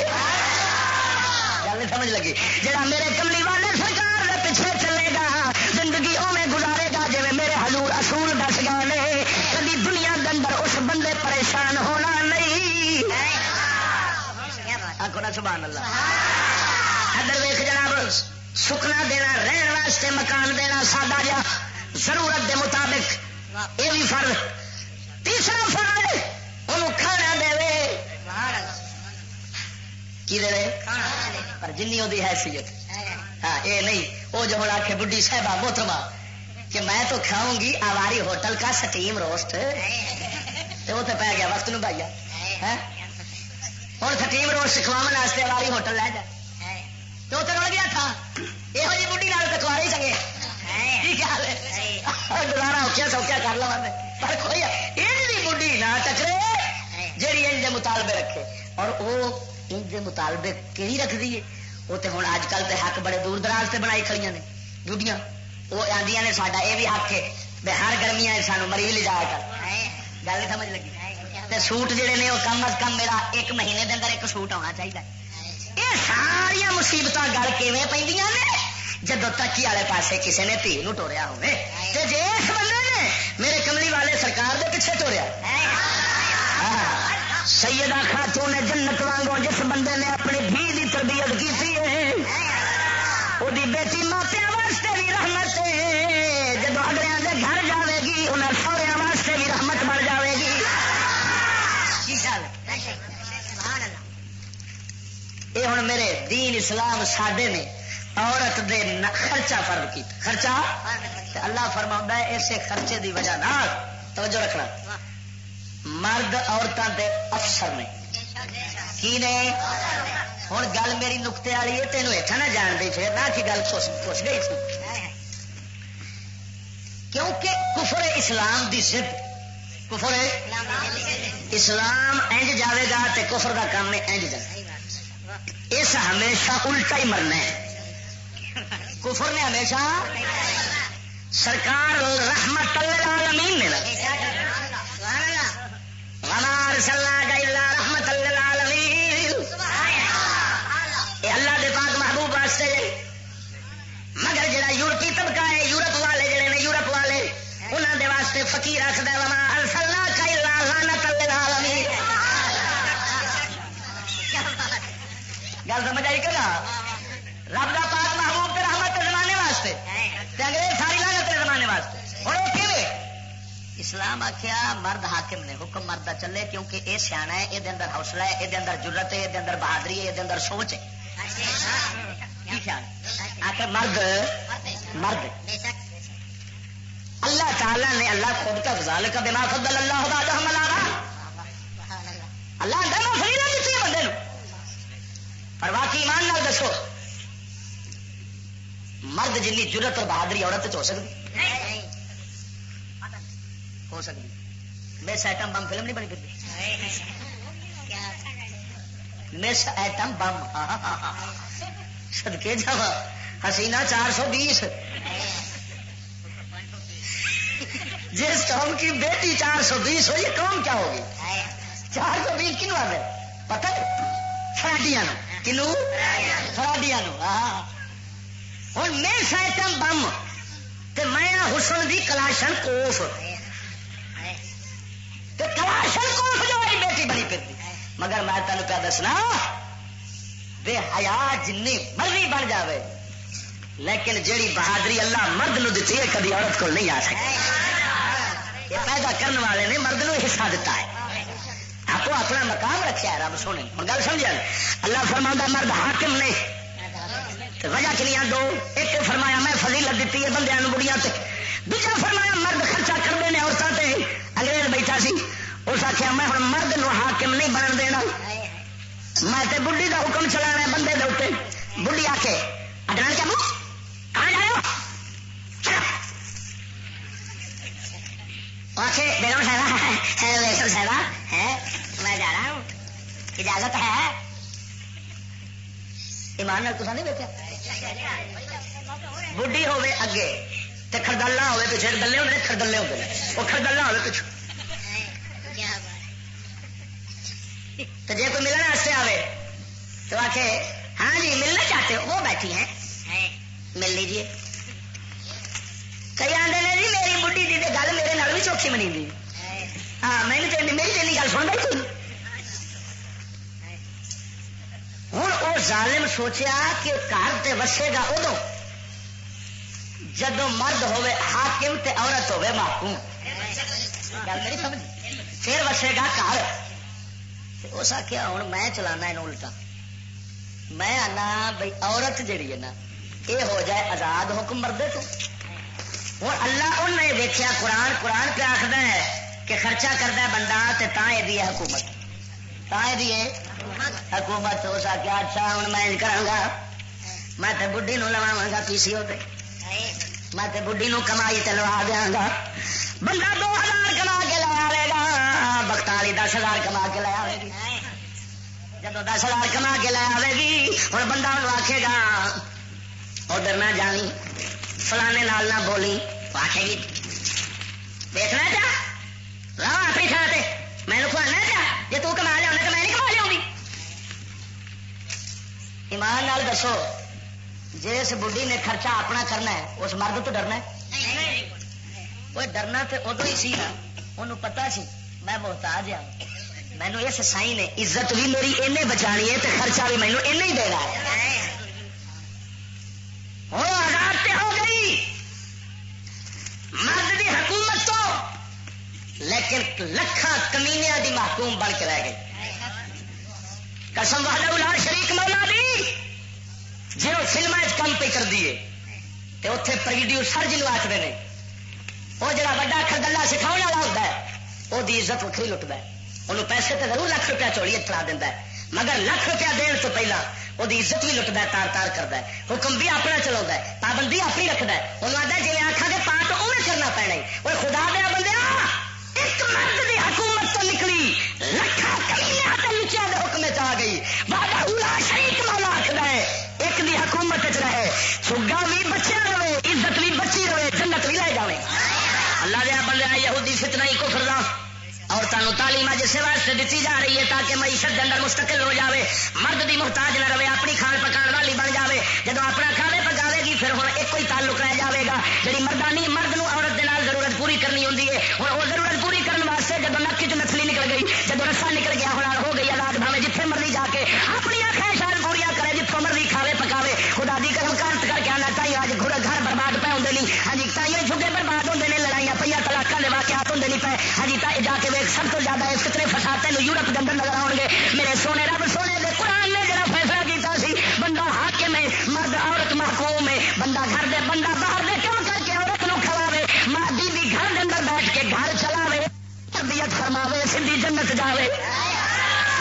گل سمجھ لگی جڑا میرے کملی والے سرکار دے پیچھے چلے گا زندگی اوے گزارے گا جی میرے حضور اصول دس گئے نے کبھی دنیا دے اندر اس بندے پریشان ہونا نہیں آکھو نا سبحان اللہ ادھر ویکھ جناب سکنا دینا رہن واسطے مکان دینا سادہ جا ضرورت دے مطابق یہ بھی فرض تیسرا فرض انہوں کھانا دے کی دے پر جنی وہ حیثیت ہاں یہ نہیں وہ جو آ کے بڈھی صاحبہ محترمہ کہ میں تو کھاؤں گی آواری ہوٹل کا سٹیم روسٹ. وہ تو پی گیا وقت نو بھائی. ہوں سٹیم روسٹ کھواون واسطے آواری ہوٹل لے جائے تو رل گیا تھا. یہو جی بڑھی نال کٹوارے ہی چنگے. گزارا اوکھیا سوکھیا کر لوا پر کوئی یہ بڑھی نہ ٹکرے جیڑی ان کے مطالبے رکھے. اور وہ ان کے مطالبے کہیں رکھ دیے. وہ تو ہوں اج کل کے حق بڑے دور دراز سے بنائی کھڑی نے بڑھیاں. وہ آدیاں نے ساڈا یہ بھی حق ہے بے ہر گرمیاں سانو مری لے جایا کر. گل نہیں سمجھ لگی. تے سوٹ جڑے نے وہ کم از کم میرا 1 مہینے دے اندر 1 سوٹ آنا چاہیے. یہ ساریا مصیبت گل کیویں پیندیاں نے جدو ترقی والے پاسے کسی نے دھی نو ٹوریا ہوے تے جے اس بندے نے میرے کملی والے سرکار دے پیچھے ٹوریا. سیدہ خاتون جنت وانگو جس بندے نے اپنی دھی دی تربیت کی ہے وہ بیٹی ماپیا واسطے بھی رحمت ہے. جدو اگلیاں دے گھر جاوے گی انہیں سوہریا واسطے بھی رحمت بن جاوے گی. یہ ہوں میرے دین اسلام ساڈے نے عورت دے خرچہ فرض کیا. خرچہ اللہ فرماؤں ہے اسے خرچے دی وجہ نال توجہ رکھنا مرد عورتوں دے افسر نے کی نے. ہوں گل میری نقطے والی ہے تینوں ایٹھا نہ جان دے پھر نہ کی گل پوچھ گئی سی. کیونکہ کفر اسلام دی ضد کفر اسلام انج جاوے گا تے کفر دا کام نے انج جائے. اس ہمیشہ الٹا ہی مرنا ہے. کفر نے ہمیشہ سرکار رحمت للعالمین نے وما ارسلناک الا رحمت للعالمین. اللہ دے پاک محبوب واسطے. مگر جڑا یورپی طبقہ ہے یورپ والے جڑے نے یورپ والے انہوں دے واسطے فقیر آخد ہے وما ارسلناک الا رحمت للعالمین. گل سمجھ آئی کہ رب دا پاک محبوب تے رحمت کے زمانے واسطے تے انگریز ساری لعنت کے زمانے واسطے. ہوں وہ کیویں اسلام آخیا مرد حاکم نے حکم مرد چلے کیونکہ یہ سیاح ہے یہ اندر حوصلہ ہے یہ اندر جرت ہے یہ اندر بہادری ہے یہ اندر سوچ ہے. آخر مرد مرد اللہ تعالی نے اللہ خود کا فضال کا بما فضل اللہ بعضهم علی بعض. اللہ اندر فضیلت دیتی ہے بندے نو. پر واقعی ایمان نال دسو مرد جنی جرت اور بہادری عورت ہو سکتی ہو سکتی. مس ایٹم بم فلم نہیں بنی پھر مس ایٹم بم سدکے جا حسینہ 420 جس قوم کی بیٹی 420 ہو یہ قوم کیا ہوگی. 420 کنو آ گئے پتہ فراڈیاں کنو فراڈیاں. ہوں مس ایٹم بم تے میں حسن دی کلاشن کوف کلاشن کوف جو میری بیٹی بنی پھرتی. مگر میں تینوں کیا دسنا بے حیا جن مرضی بن جاوے لیکن جیڑی بہادری اللہ مرد نو دیتی ہے کبھی عورت کو نہیں آ سکتی. یہ پیدا کرنے والے نے مرد نو حصہ دیتا ہے. آپ اپنا مقام رکھا ہے رب سونے. ہوں گل سمجھا اللہ فرماتا مرد حاکم نے وجہ کنیاں دو. ایک فرمایا میں فضیلت دیتی ہے بندیاں نو بڑیاں تے. دوسرا فرمایا مرد خرچہ کرتے ہیں عورتوں سے. انگریز بیٹھا سی اس آخیا میں ہوں مرد نو حاکم نہیں بن دینا میں تے بڈھی دا حکم چلانا بندے دے اوتے. بڈھی آ کے اڈنا کیا منہ کہاں جا رہے ہو آخے بیگم صاحبہ ہے میں جا رہا ہوں اجازت ہے. ایمان نال تساں نہیں ویکھیا بڈھی ہوے اگے تے خردلہ ہوے پیچھے. دلے ہوندے خردلے ہوندے وہ خردلہ ہوے پیچھے. تو جے کوئی ملنے واسطے آوے تو آخے ہاں جی ملنا چاہتے ہو وہ بیٹھی ہیں مل لیجیے. کئی آدھے نے جی میری بڈھی دی گل میرے نال بھی چوکھی منی دی. ہاں میں نہیں میری تیری گل سن رہی تھی. ہوں وہ ظالم سوچیا کہ گھر تے وسے گا ادو جدو مرد ہوے حاکم تے عورت ہوے محکوم. گل میری سمجھ پھر وسے گا گھر. اس آخیا ہوں میں چلانا یہ الٹا. میں آنا بھائی عورت جیڑی ہے نا یہ ہو جائے آزاد حکم مردے تو. ہوں اللہ انہیں ویکیا قرآن پہ آخر ہے کہ خرچہ کرتا ہے بندہ تا یہ حکومت حکومت ہو سکے اچھا ہوں میں کرا میں تے بڈھی نو لوا گا پی سی او پہ میں تے بڈھی نو کمائی تے لوا دیا گا بندہ 2000 کما کے لے آئے گا بختالی 10,000 کما کے لے آئے گی جب 10,000 کما کے لے آئے گی ہوں بندہ انہوں آکھے گا ادھر نہ جانی فلانے نال نہ بولی آخے گی دیکھنا چاہ لاؤ اپنی تھان سے میں نے کھوانا چاہ جی تو کما لیا تو میں نہیں کما لیا ایمان نال دسو جس بڈھی نے خرچہ اپنا کرنا ہے اس مرد تو ڈرنا ہے وہ ڈرنا تو ادو ہی سی نا انہوں پتا سی میں محتاج ہوں مینو اس سائی نے عزت بھی میری اینے بچانی ہے تو خرچہ بھی مینو اینے ہی دینا ہے ہوں آزاد تے ہو گئی مرد دی حکومت تو لیکن لکھاں کمینیاں دی محکوم بن کے رہ گئی قسم وحدہ لا شریک مولا دی جی وہ فلمیں کم پہ کر دیے تو اتنے پروڈیوسر جنوب آخر نے وہ جڑا وڈا خردلہ سکھاؤ والا ہوتا ہے وہ عزت وکری لٹتا ہے انہوں پیسے تو ضرور لکھ روپیہ چوڑی پڑا دینا ہے مگر لکھ روپیہ دن تو پہلا وہ عزت بھی لٹتا ہے تار تار کرتا ہے حکم بھی اپنا چلا ہے پابندی اپنی رکھتا ہے انہوں آتا جی آخا گے پاٹ اوے کرنا پینا وہ خدا دیا بندے ایک مرد کی حکومت تو نکلی لکھا نیچے حکم آ گئی بابا اولا شریک مولا آخر ہے ایک دی حکومت رہے سگا بھی بچیا رہے عزت بھی بچی رہے جنت بھی لے جائے اللہ دیا بندے یہودی فتنہ ہی کفر دا عورتوں تعلیم اج واسطے دیتی جا رہی ہے تاکہ معیشت کے اندر مستقل ہو جاوے مرد دی محتاج نہ رہے اپنی کھان پکان والی بن جاوے جب اپنا کھانے پکاوے گی پھر ہوں ایک ہی تعلق رہ جاوے گا جی مردانی مرد نو عورت دے نال ضرورت پوری کرنی ہوندی ہے ہوں وہ ضرورت پوری کرنے واسطے جب نک چ نسلی نکل گئی جب رسا نکل گیا ہوں ہو گئی آزاد بھاوے جتنے مرضی جا کے اپنی خواہشات پوریا کرے جتوں مرضی کھاوے پکاوے خدا دی قسم کانت کر کے آنا تھی اج گھر برباد پہ ہوندے نہیں ہاں جی تائیں جھگے برباد ہوندے نے لڑائیاں پہ طلاقاں دے واقعات ہوندے نہیں پے ہاں جی جا کے ویکھ سب تو زیادہ اس کتنے فساد تینوں یورپ کے اندر نظر آؤ گے میرے سونے رب سونے دے قرآن نے جڑا فیصلہ کیتا سی بندہ حاکم ہے مرد عورت محکوم ہے بندہ گھر دے بندہ باہر دے کیوں کر کے عورت نو کھواوے ماں بیوی گھر دے اندر بیٹھ کے گھر چلاوے تربیت فرماوے سندھی جنت جاوے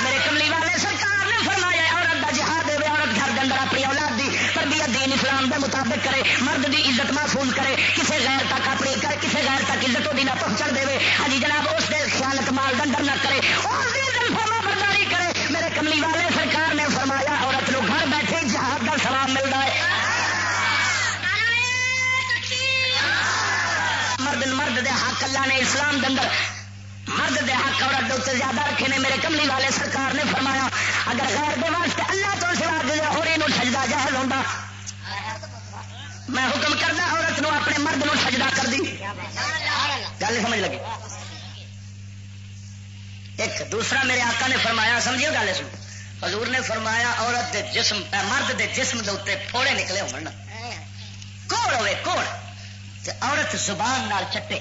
میرے کملی والے سرکار نے فرمایا عورت دا جہاد دے عورت گھر دے اندر اپنی اولاد دی تربیت دین اسلام دے مطابق کرے مرد دی عزت محفوظ کرے کسے غیر تک اپنی کر کسے غیر تک عزت دی نہ پہنچن دے ہاں جی جناب اس دے خیانت مال اندر نہ کرے اس دی فرما برداری کرے میرے کملی والے سرکار نے فرمایا عورت لوگ گھر بیٹھے جہاد کا ثواب ملتا ہے مرد دے حق اللہ نے اسلام دے اندر مرد دے حق عورت دے اتنے زیادہ رکھے نے میرے کملی والے سرکار نے فرمایا اگر غیر دے واسطے اللہ تو سوا دے اور یہ سجدہ جائز ہوتا میں حکم کردا عورت نو اپنے مرد نو سجدہ کر دی گل سمجھ لگی ایک دوسرا میرے آقا نے فرمایا سمجھیو گل سن حضور نے فرمایا عورت دے جسم مرد دے جسم دے اوتے پھوڑے نکلے ہون کوڑ ہوئے کوڑ تے عورت زبان نال چٹے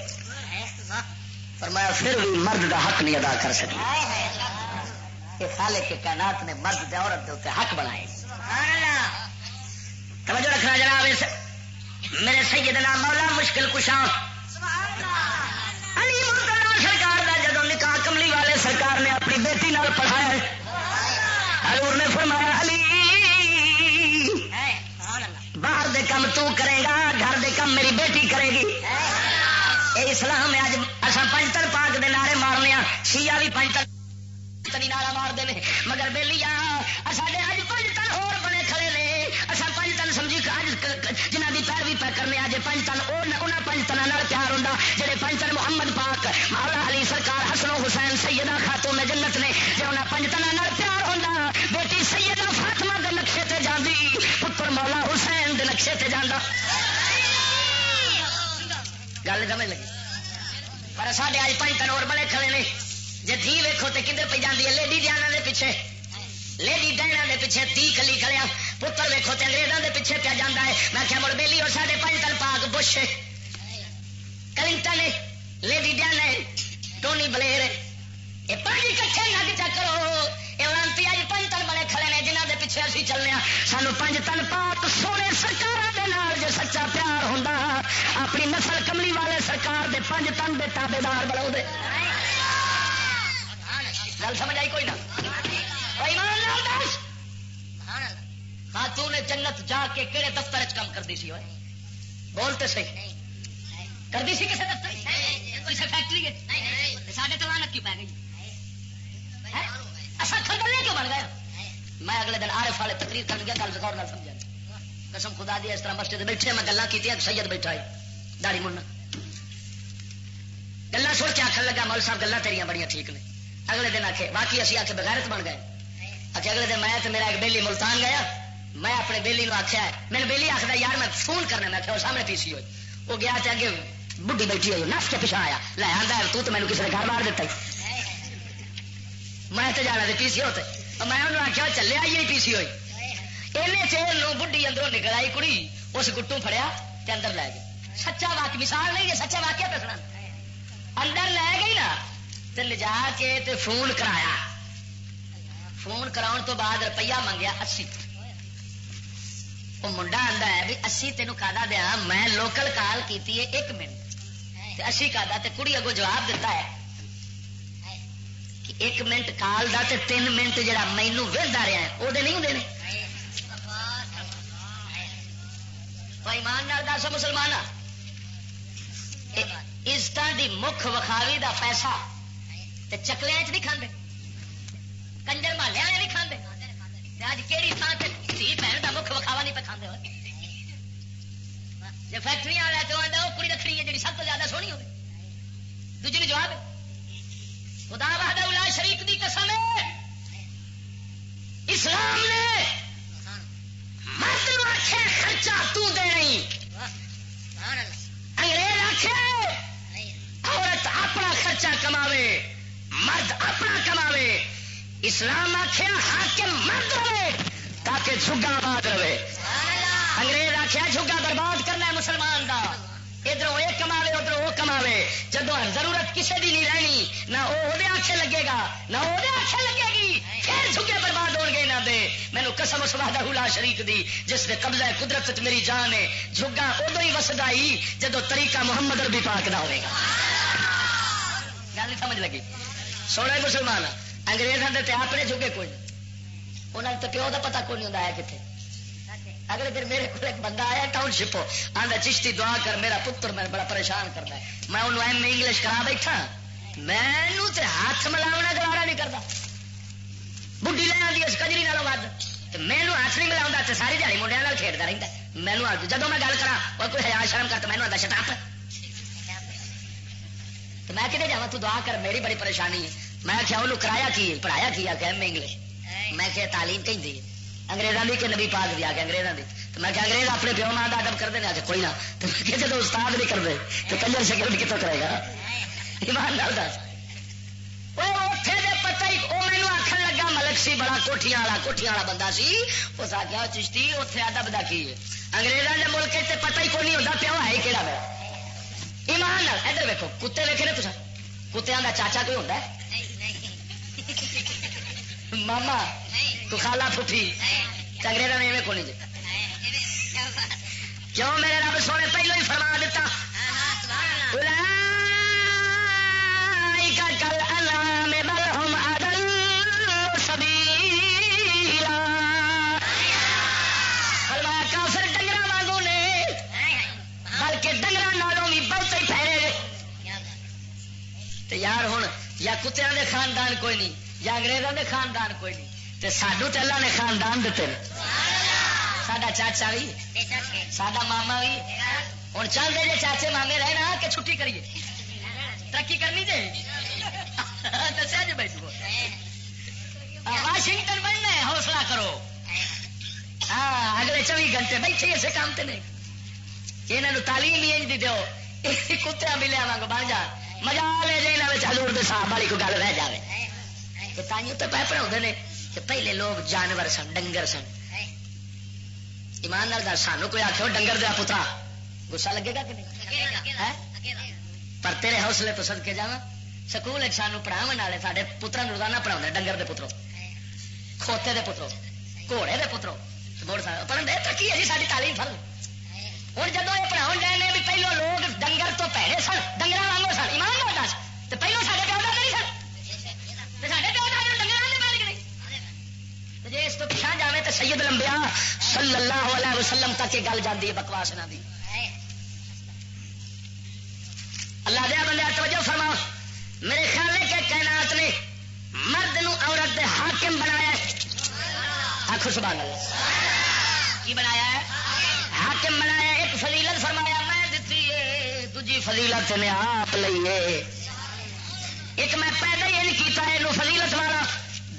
فرمایا پھر بھی مرد دا حق نہیں ادا کر سکی کہ خالق کے کائنات نے مرد دے عورت دے اوتے حق بنائے توجہ رکھنا جناب میرے سیدنا مولا مشکل کشا علی مرتضی سرکار دا جدوں نکاح کملی والے سرکار نے اپنی بیٹی نال پڑھایا حضور نے فرمایا علی باہر دے کم تو کرے گا گھر دے کم میری بیٹی کرے گی اے اسلام ہے اج اساں پنجتن پاک دے نعرے مارنے شیعہ بھی پنجتن نعرہ مار دے مگر بیلیا ساڈے اج پنجتن ہور بنے کھڑے نے اساں پنجتن سمجھی جنہ دی پیروی پہ کرنے اج پنجتن انہاں پنجتناں نال پیار ہوندا جڑے پنجتن محمد پاک مولا علی سرکار حسن و حسین سیدہ خاتون جنت نے جے انہاں پنجتناں نال پیار ہوندا بیٹی سیدہ فاطمہ دے نقشے تے جاندی پتر مولا حسین دے نقشے تے جاندا گل سمجھ لگی پر ساڈے اج پنجتن اور بڑے کھڑے نے جے دھی ویکھو تے کدھر پہ جاندی ہے لیڈی ڈیانا دے پیچھے لیڈی ڈینا دے پیچھے تی کلی کھڑیا پتر ویکھو تے انگریزاں دے پیچھے پیا جاندا ہے میں کیا مڑ بیلی اور ساڈے پنجتن پاک Bush Clinton lady Diana Tony Blair یہ 5 کٹھے نگ چکرو یہ لانتی اج 5 تن بڑے کھڑے نے جنہوں کے پیچھے اسی چلنے سانو 5 تن پاک سونے سرکار دے نال جو سچا پیار ہوتا اپنی نسل کملی والے سرکار دے 5 تن دے تابے دار بناؤ دے. گل سمجھ آئی کوئی نہ ہاں تو نے جنت جا کے کہڑے دفتر کام کرتی سی بولتے صحیح کرتی سی کسی دفتر کسی فیکٹری سارے تو لعنت کیوں پی گئی اصل کھنڈنے کیوں بن گیا. میں اگلے دن عارف والے تقریر کر گیا گل غور نال سمجھا قسم خدا دی اس طرح مسجد بیٹھے میں گلاں کی سید بیٹھا ہے داڑھی مننا گلاں سن کے آخر لگا مول صاحب گلاں تیریاں بڑی ٹھیک نے. اگلے دن آخے باقی اسی آ کے بغیرت بن گئے. اچھا اگلے دن میں میرا ایک بیلی ملتان گیا میں اپنے بیلی آخیا میرے بیلی آخر یار میں فون کرنا میں آخیا سامنے پی سی ہوئی وہ گیا تو اگے بڈی بیٹھی ہوئی نس کے پیچھا آیا لے آتا تو مینو کسی نے گھر مار دیتا میں تو جانا پی سی ہوتے میں انہوں نے آخیا چلے آئی نہیں پی سی ہوئی اینے چیر بڈی اندروں نکل آئی کڑی اس گٹوں فڑیا تے اندر لے گئی. سچا واقعہ مثال نہیں ہے سچا واقعہ پسنا اندر لے گئی نا تے لے جا کے تے فون کرایا فون کراؤن تو بعد روپیہ منگیا 80 وہ منڈا آندا ہے بھی 80 تینوں کادا دیا میں لوکل کال کیتی ہے 1 منٹ تے 80 کادا تے کڑی اگوں جواب دیتا ہے کہ 1 منٹ کال دا تے 3 منٹ جڑا مینوں وہدا رہا ہے وہ دے نہیں ہوندے نے. ایمان نال دس مسلمان عزت دی مکھ وکھاوی دا پیسہ تے چکلیاں چ نہیں کھاندے کنجر محلے والے نہیں کھاندے اج کہڑی تھان تے دھی بہن دا مکھ وکھاوا نہیں پہ کھاندے ہوئے جے فیکٹری والا تو آندا او کڑی رکھنی ہے جڑی سب تو زیادہ سونی ہوے دوجے نے جواب خدا وحدہ لا شریک دی قسم ہے اسلام نے مرد نو آخیا خرچہ تو دے نہیں انگریز آخیا عورت اپنا خرچہ کماوے مرد اپنا کماوے اسلام آخیا حاکم مرد رہے تاکہ جھگا آباد رہے. انگریز آخیا جھگا برباد کرنا ہے مسلمان دا ادھر یہ کماوے ادھر وہ کماوے جدو ضرورت کسی دی نہیں رہنی نہ وہ آخے لگے گا نہ وہ آخے لگے گی پھر جھگے برباد ہو گئے نہ دے. مینو قسم اس وحدہ لا شریک دی جس نے قبضہ قدرت میری جان ہے جھگا ادو ہی وسدا ہی جدو طریقہ محمد عربی پاک دا ہوئے گا. گل نہیں سمجھ لگی سونے مسلمان انگریزوں کے اپنے جھگے کوئی انہوں نے تو پیو کا پتا کوئی نہیں ہوتا ہے کتنے. اگلے دن میرے کو ایک بندہ آیا ٹاؤن شپ آدھا چشتی دعا کر میرا پتر میں بڑا پریشان کرتا ہے میں انہوں ایم اے انگلش کرا بیٹھا مینو تے ہاتھ ملاونا گوارا نہیں کرتا بڈی لے آتی اس کجری نالوں ود مینو ہاتھ نہیں ملا تو ساری دیہی منڈیا کھیلتا رہتا مینو جدو میں گل کرا اور کوئی حیا شرم کرتا مینو آتا شٹاپ تو میں کتنے جا تو دعا کر میری بڑی پریشانی ہے. میں کیا انہوں کرایا کی پڑھایا کی آ کے ایم اے انگلش میں کہ تعلیم کہیں دی انگریزوں کی کہ نبی پاک دی آ کے انگریزوں کی تو میں کہ انگریز اپنے پیو ماں کا ادب کرتے ہیں آ کے کوئی نہ تو میں جب استاد نہیں کرتے تو کنجر سیکورٹی کتوں کرے گا ایمان نال دس اتنے دے پتہ ہی وہ مینو آخر لگا ملک سی بڑا کوٹھیاں والا بندہ سی اس آخیا چشتی اتنے ادب دا کی ہے انگریزوں کے ملک سے پتہ ہی کوئی نہیں ہوتا پیو ہے کہڑا میں ایمان نال ادھر ویکو کتے ویکھے نا تصا کتوں کا چاچا کوئی ہوتا ہے ماما تو خالا پھوپھی انگریزوں نے ایویں کونی جی کیوں میرے رب سونے پہلو ہی فرما دیتا کل انعام بل ہم اضل سبیلا فرمایا کافر ڈنگراں وانگوں نے بلکہ ڈنگراں نالوں بھی بہت ہی پھیرے تے یار ہن یا کتیاں دے خاندان کوئی نہیں یا انگریزوں دے خاندان کوئی نہیں تے ساڈو تے اللہ نے خاندان دیتے ساڈا چاچا بھی ساڈا ماما بھی ہوں چل دے جے چاچے مامے رہنا کہ چھٹی کریے ترقی کرنی جی دسیا جی بیٹھو واشنگٹن بننا ہے حوصلہ کرو ہاں اگلے 24 گھنٹے بیٹھے اسے کام تے نہیں یہاں تعلیم ہی انج دی دو کتیا بھی لیا گا بن جا مزہ لے جائے یہاں حضور دے صاحب والی کوئی گل رہ جائے تو تائیوں تو پہ پڑھا نے کہ پہلے لوگ جانور سن ڈنگر سن ایمان نال دس سانو کوئی آخو ڈنگر دیا پترا غصہ لگے گا کہ نہیں پر تیرے حوصلے تو صدقے جاواں سکول سانو پڑھاو والے سارے پترا روزانہ پڑھا ڈنگر دے پترو کھوتے دے پترو گھوڑے دے پترو پڑھن دے ترقی ہے جی ساری تعلیم فرض ہوں جب یہ پڑھاؤ ڈے بھی پہلو لوگ ڈنگر تو پیڑے سن ڈنگر وانگو سن ایمان نہ دس تو پہلو سارے پیو دے نہیں سن سارے پیو دے ڈنگر والے پڑھ گئے جی اس تو پچھا جائے تو سید الانبیاء صلی اللہ علیہ وسلم تک یہ گل جاتی ہے بکواس نہ دی اللہ دیا بندہ توجہ فرما میرے خیال ہے کہ کائنات نے مرد نو عورت دے حاکم بنایا آخو سبحان اللہ کی بنایا ہے حاکم بنایا ایک فضیلت فرمایا میں دیتی ہے دوجی فضیلت نے آپ لئیے ایک میں پیدا ہی نہیں کیتا ہے فضیلت والا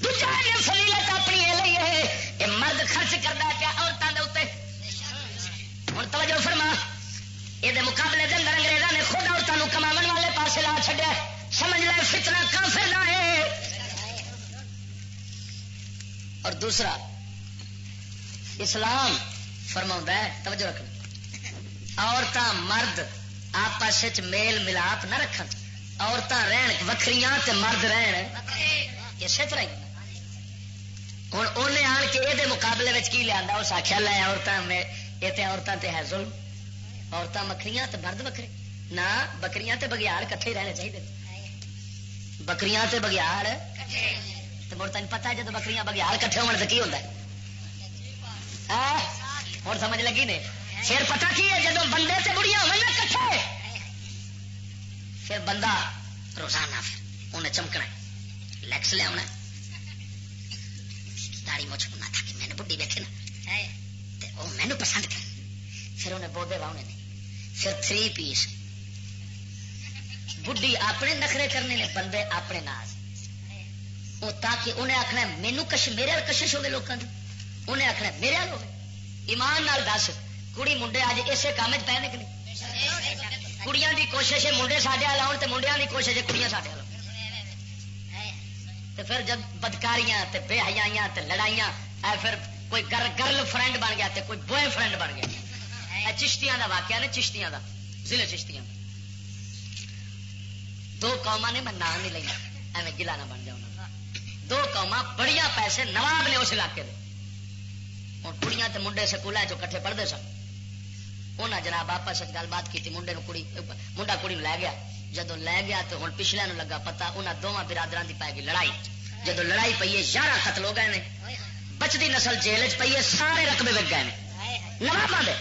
دوجا یہ فضیلت اپنی یہ لئیے یہ مرد خرچ کرتا پیا عورتوں کے اتنے ہوں توجہ فرما یہ مقابلے کے اندر انگریزوں نے خود عورتوں کما والے پاسے لا چڈیا سمجھ لے فتنہ کافر نہ ہے اور دوسرا اسلام فرما ہے توجہ رکھنا عورتاں مرد آپس میل ملاپ نہ رکھن عورتاں رہن وکھریاں تے مرد رہن اسی طرح ہی ہوں انہیں آن کے یہ مقابلے میں کی لیا اس آخیا لے عورتیں یہ عورتوں تے ہے ظلم عورتیں وکھریاں تے مرد وکھرے نہ بکریاں تے بگیاڑ کٹھے رہنے چاہیے بکریاں تے بگیاڑ تو مڑ تین پتا ہے جب بکریاں بگیاڑ کٹھے ہونے تو کی ہوتا ہے اور سمجھ لگی نے پھر پتا کی ہے جب بندے تے بڑھیا ہوئے نا کٹھے پھر بندہ روزانہ پھر انہیں چمکنا لیکس لیا داڑھی مچھ ہونا تھا کہ میں نے بڈی بیٹھے نا وہ مینو پسند کر پھر انہیں بودے واؤنے نے پھر 3 پیس بڈی اپنے نخرے کرنے نے بندے اپنے ناز وہ تاکہ انہیں آخنا مینو میرے کشش ہوگی لوگوں کی انہیں آخنا میرے ہو ایمان نال دس کڑی منڈے اج اسے کام پہ نکلی کڑیاں دی کوشش ہے منڈے ساڈے لاؤ تو منڈیا کی کوشش ہے کڑیاں ساڈے لاؤ تو پھر جب بدکاریاں تے بے حیائیاں تے لڑائیاں پھر کوئی گرل فرینڈ بن گیا تے کوئی بوائے فرینڈ بن گیا چشتیاں دا واقعہ نے چشتیاں دا ضلع چشتیاں 2 قوما نے میں نام نہیں لینا ایویں گلا نہ بن جاؤں 2 قوما بڑیاں پیسے نواب نے اس علاقے میں ہوں کڑیاں تے منڈے سکول جو کٹھے پڑھتے سن انہیں جناب آپس گل بات کی منڈے منڈا کڑی لے گیا جدو لے گیا تو ہوں پچھلے لگا پتا انہوں دونوں برادران کی پائے گی لڑائی جدو لڑائی پی ہے 11 قتل ہو گئے نے بچتی نسل جیل چ پی ہے سارے رقبے وک گئے نواباں دے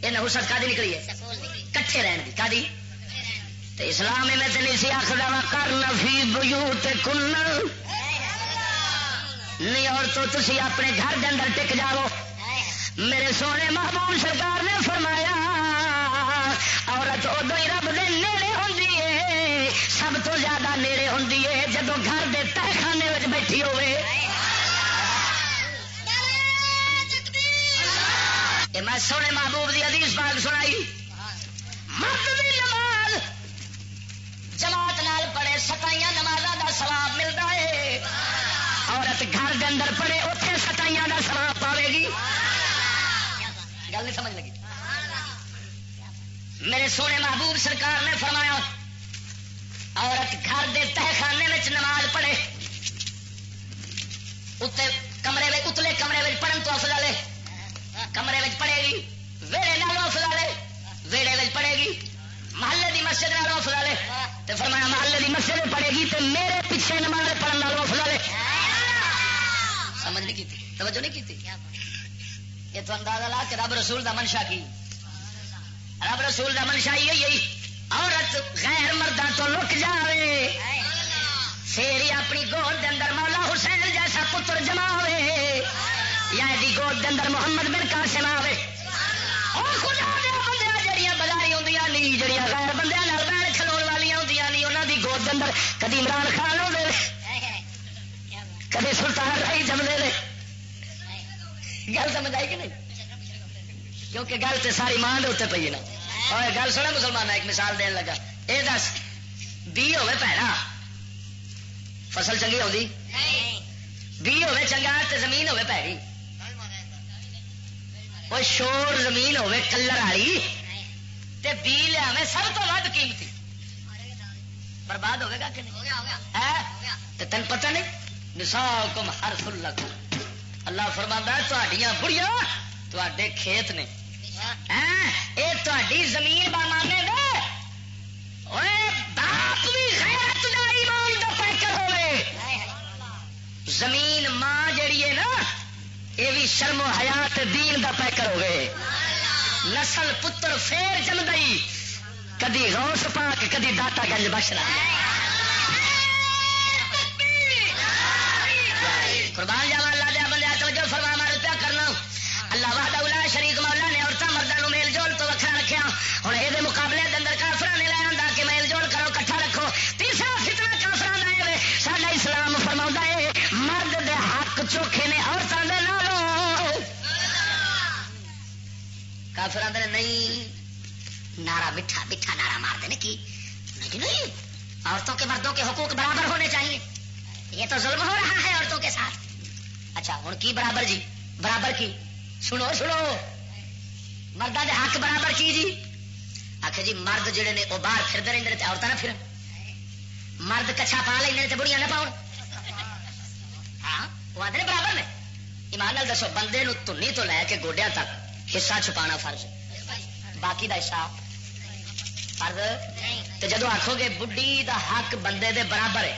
یہ نحوست کا نکلی ہے کٹھے رہن کی کا اسلام میں تو نہیں سی آخر کرنا فی بیوتکن نہیں اور تو تسی اپنے گھر کے اندر ٹک جاؤ میرے سونے محبوب سرکار نے فرمایا عورت ادو ہی رب دے نیڑے ہوندی ہے سب تو زیادہ نیڑے ہوندی ہے جدو گھر دے تہخانے وچ بیٹھی ہوئے میں سونے محبوب دی حدیث پاک سنائی مرد دی نماز جماعت نال پڑھے 27 نمازاں دا ثواب ملتا ہے عورت گھر کے اندر پڑھے اتنے 27 دا ثواب پاوے گی گل نہیں سمجھ لگی میرے سونے محبوب سرکار نے فرمایا عورت گھر دے تہخانے میں نماز پڑھے اتلے کمرے میں پڑھن تو افضل ہے کمرے میں پڑھے گی ویڑے نالوں افضل ہے ویڑے میں پڑھے گی محلے دی مسجد نالوں افضل ہے تو فرمایا محلے دی مسجد میں پڑھے گی تو میرے پیچھے نماز پڑھن نالوں افضل ہے سمجھ نہیں کی توجہ نہیں کی یہ تو اندازہ لا کہ رب رسول دا منشا کی رب رسول دا منشا یہی عورت غیر مردہ تو لک جاوے پھر ہی اپنی گود دے اندر مولا حسین جیسا پتر جماوے یا دی گود دے اندر محمد بن قاسم آوے اور خدا دے بندیاں جڑیاں بازاری ہوندیاں نہیں جڑیاں غیر بندیاں نال بہن کھلون والیاں ہوندیاں نہیں انہاں دی گود دے اندر کدی عمران خان ہوندے کدی سلطان رائی جمدے نے گل سمجھ آئی کہ نہیں کیونکہ گل تو ساری ماں دے اتنے پی نا اور گل سنا مسلمان ایک مثال دین لگا یہ دس بی ہوے پیڑا فصل چنگی ہوگی بی ہوے چنگا تو زمین ہوے پیڑی وہ شور زمین ہوے کلر والی تے بی لیا سب تو ود قیمتی برباد ہوئے گا کہ نہیں؟ تین پتہ نہیں نساؤکم حرث لکم، اللہ فرماندا ہے تہاڈیاں بڑیاں تہاڈے کھیت نے، اے تہاڈی زمین بامانے دے، اوے باپ بھی غیرت دا ایمان دا پیکر ہوے، زمین ماں جڑی ہے نا یہ بھی شرم و حیات دین دا پیکر ہوے، نسل پتر پھر جم گئی، کدی غوث پاک کدی داتا گنج بخشنا، قربان جاوا اللہ دے بندے توجہ فرما مار پیا کرنا، اللہ وحدہ لا شریک مولا نے عورتاں مرداں میل جول تو وکھرا رکھیا، ہن اے دے مقابلے دے اندر کافراں نے لے آندا کہ میل جول کرو کٹھا رکھو، تیسرا فتنہ کافراں دا اے ساڈا اسلام فرماوندا ہے مرد دے حق چوکھے نے عورتاں دے نالوں، کافراں دے نہیں نعرہ مٹھا مٹھا نعرہ مارتے ہیں کی نہیں، عورتوں کے مردوں کے حقوق برابر ہونے چاہیے، یہ تو ظلم ہو رہا ہے عورتوں کے ساتھ۔ اچھا ہوں کی برابر جی، برابر کی سنو سنو، مردوں کے حق برابر کی جی، آخر جی مرد جڑے نے وہ باہر پھرتے رہتے ہیں عورتیں نہ پھرن، مرد کچھا پا لیں تو بڑیاں نہ پاؤ، ہاں وہ آدھے برابر نے، ایمان نال دسو بندے تنی تو لے کے گوڈیا تک حصہ چھپانا فرض، باقی دا حصہ فرض، تو جدو آخو گے بڈھی دا حق بندے دے برابر ہے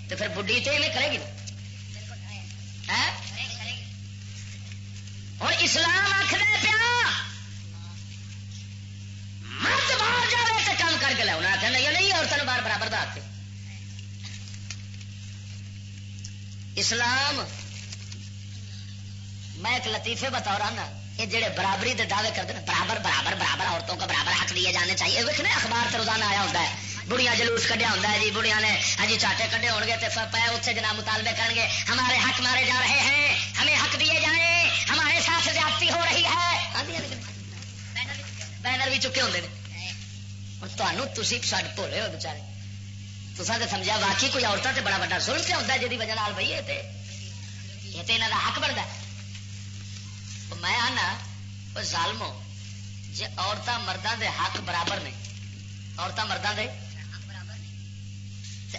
تو پھر بڈھی تو ایویں کرے گی نا، اور اسلام آخر پیا مرد باہر جائے تو کام کر کے لیا، انہیں آخر نہیں عورتوں باہر برابر دا حق، اسلام میں ایک لطیفے بطور نا یہ جڑے برابری دے دعوے کرتے ہیں برابر برابر برابر عورتوں کو برابر حق دیے جانے چاہیے، ویکھنے اخبار سے روزانہ آیا ہوتا ہے، بڑیاں جلوس کڈیا ہوتا ہے جی، بڑیاں نے ہاں جی چاٹے کڈے ہو گے تو پے اتنے جناب مطالبے کریں گے ہمارے حق مارے جا رہے ہیں، ہمیں حق دیے جائیں، ہمارے ساتھ زیادتی ہو رہی ہے، بینر بھی چکے ہوتے ہیں، اور تھی بھولے ہو بچارے، تصا تو سمجھا واقعی کوئی عورتوں سے بڑا بڑا ظلم سے ہوتا ہے جی وجہ بھائی یہ تو یہاں کا حق بنتا ہے، میں آنا ظالمو جی عورتیں مردوں دے حق برابر نے، عورتیں مردوں دے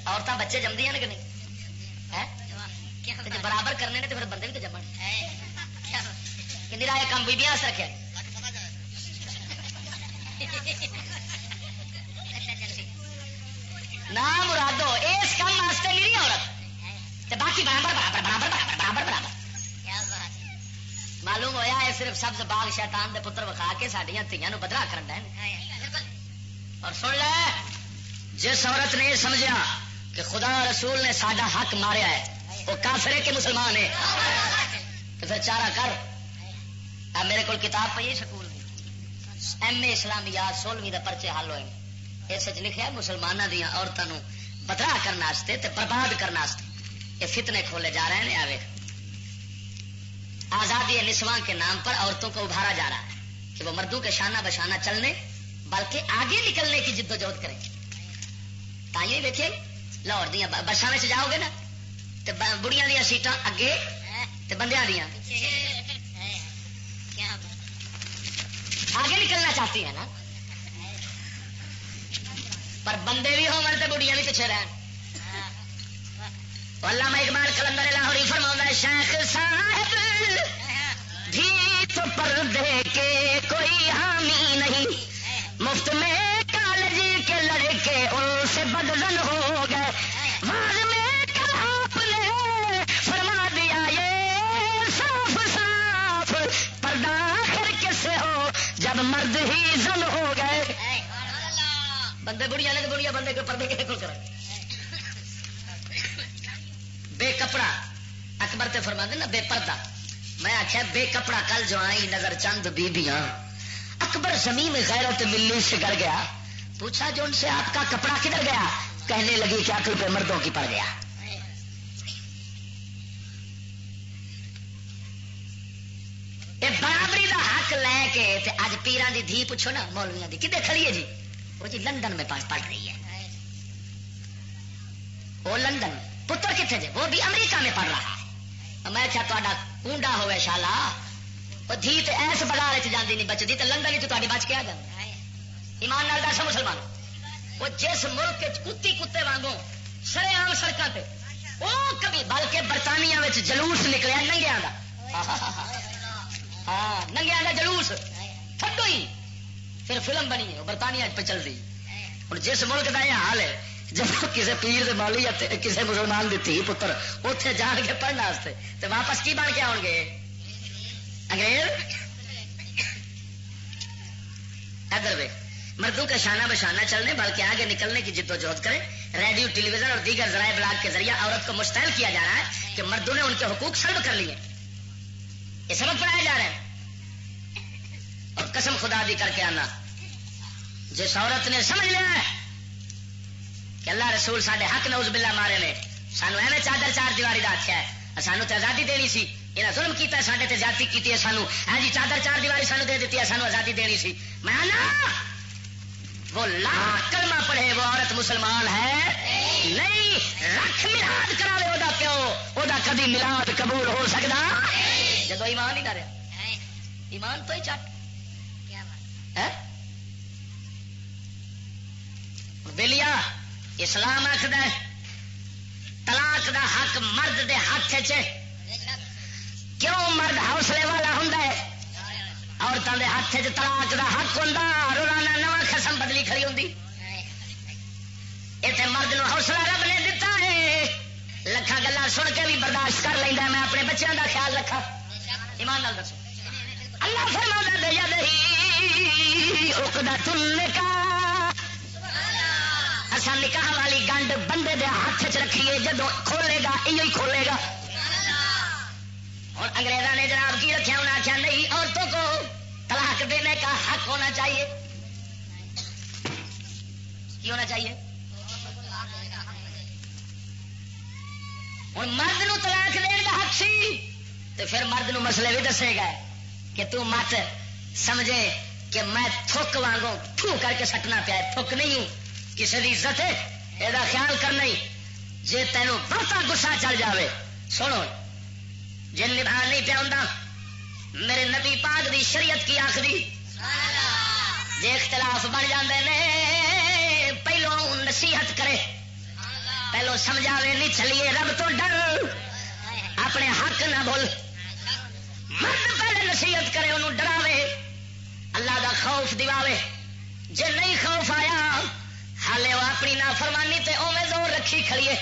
عورتیں بچے جمدیاں نے کہ نہیں، جی برابر کرنے نے تو پھر بندے بھی تو جمن، کہ راہ کام بیبیاں رکھا نہ مرادو اس کام واسطے نہیں عورت، باقی برابر برابر برابر برابر برابر برابر، معلوم ہویا ہے صرف سبز باغ شیطان دے پتر وکھا کے ساڈیاں دھیاں نو بدرا کرن دے، اور سن لے جس عورت نے یہ سمجھا کہ خدا رسول نے ساڈا حق ماریا ہے وہ کافر ہے کہ مسلمان ہے، تو پھر چارہ کر، اب میرے کو کتاب پئی سکول ایم اے اسلامیات 16ویں دے پرچے حل ہوئے، اس لکھا مسلمانوں دیا عورتوں کو بدرا کرنے تے برباد کرنے یہ فتنے کھولے جا رہے ہیں، آوے آزادی نسواں کے نام پر عورتوں کو ابھارا جا رہا ہے کہ وہ مردوں کے شانہ بشانہ چلنے بلکہ آگے نکلنے کی جد و جہد کریں، تھی دیکھیے لاہور دیا بسان میں جاؤ گے نا تو بڑیاں دیا سیٹاں اگے تے بندیاں دیا آگے نکلنا چاہتی ہیں نا، پر بندے بھی ہون تے بڑیاں بھی پیچھے رہن، علامہ اقبال کلندر لاہوری فرماؤں شیخ صاحب بھی تو پردے کے کوئی حامی نہیں، مفت میں کالج کے لڑکے ان سے بدزن ہو گئے، بعد میں کل آپ نے فرما دیا یہ صاف صاف پردہ آخر کس سے ہو جب مرد ہی زن ہو گئے، بندے بڑیاں نے تو بڑیا بندے کے پردے کے کھل کر بے کپڑا اکبر تے فرما دے نا بے پردہ، میں آخیا بے کپڑا کل جو آئی نظر چند بیبیاں، اکبر زمین غیرت ملی سے گر گیا، پوچھا جو ان سے آپ کا کپڑا کدھر گیا، کہنے لگی کہ عقل پہ مردوں کی پڑ گیا، یہ برابری دا حق لے کے تے اج پیران دی دھی پوچھو نا مولویاں دی کدھر کھڑی ہے جی، وہ جی لندن میں پڑھ رہی ہے، وہ لندن پتر کتنے جے وہ بھی امریکہ میں پڑھ رہا ہے، میں کیا تا کنڈا ہوئے شالا وہ دھی تے ایس بازار جاندی نہیں بچتی تو لندن تاری بچ کے آ جاتی، ایمان نال دس مسلمان وہ جس ملک کتے کتے سڑکوں پہ وہ کبھی بلکہ برطانیہ میں جلوس نکلیا ننگیا کا ہاں ننگیا کا جلوس تھڈو ہی پھر فلم بنی ہے برطانیہ پہ چل رہی ہوں جس ملک کا یہ حال ہے جب کسی پیر مالی یا کسی مسلمان کی دھی پتر اتنے جان کے پڑھنے واسطے تو واپس کی بن کے آؤ گے انگریز ادھر وے مردوں کا شانہ بشانہ چلنے بلکہ آگے نکلنے کی جد و جہد کریں ریڈیو ٹیلی ویژن اور دیگر ذرائع ابلاغ کے ذریعے عورت کو مشتعل کیا جا رہا ہے کہ مردوں نے ان کے حقوق سلب کر لیے یہ سبق پڑھایا جا رہا ہے اور قسم خدا دی کر کے آنا جس عورت نے سمجھ لیا ہے کہ اللہ رسول ساڈے حق نعوذ باللہ مارے نے سانو ایویں چادر چار دیواری دا آخیا ہے سانو تے آزادی دینی سی انہیں ظلم کیتا ہے ساڈے تے زیادتی کیتی ہے سانو ہاں جی چادر چار دیواری سانو دے دیتی ہے سانو آزادی دینی سی میں آنا وہ لاکھ کلمہ پڑھے وہ عورت مسلمان ہے نہیں رکھ ملاد کراوے وہ پیو وہ کبھی ملاد قبول ہو سکتا جب ایمان ہی نہ رہا ایمان تو ہی چٹ بلیا اسلام آخد طلاق دا حق مرد دے ہاتھ کیوں مرد حوصلے والا ہوں عورتوں دے ہاتھ طلاق دا حق ہوں روزانہ نواں قسم بدلی کھڑی ہوں اتنے مرد نو حوصلہ رب نے دتا ہے لکھا گلا سن کے بھی برداشت کر لینا میں اپنے بچوں کا خیال رکھا ایمان نال دسو اللہ فرماتا دے یا نہیں عقدۃ النکاح اصا نکاح والی گنڈ بندے دے ہاتھ چ رکھیے جدو کھولے گا یہ کھولے گا اور انگریزوں نے جناب کی رکھا انہیں آخیا نہیں عورتوں کو طلاق دینے کا حق ہونا چاہیے کی ہونا چاہیے ہوں مرد نو طلاق دینے کا حق سی تو پھر مرد نو مسئلے بھی دسے گا کہ تو مت سمجھے کہ میں تھوک وانگوں تھو کر کے سٹنا پیا تھوک نہیں ہوں کسی کی عزت ہے یہ خیال کرنا ہی جی تینوں بہتا گسا چل جاوے سنو جن نبھا نہیں پیا ہوں میرے نبی پاک دی شریعت کی آخری جی اختلاف بن جاندے نے پہلو نصیحت کرے پہلو سمجھاوے نہیں چلیے رب تو ڈر اپنے حق نہ بھول مرد پہلے نصیحت کرے انہوں ڈراوے اللہ دا خوف دیواوے جے نہیں خوف آیا حالے وہ اپنی نافرمانی تے اوے زور رکھی کھڑیے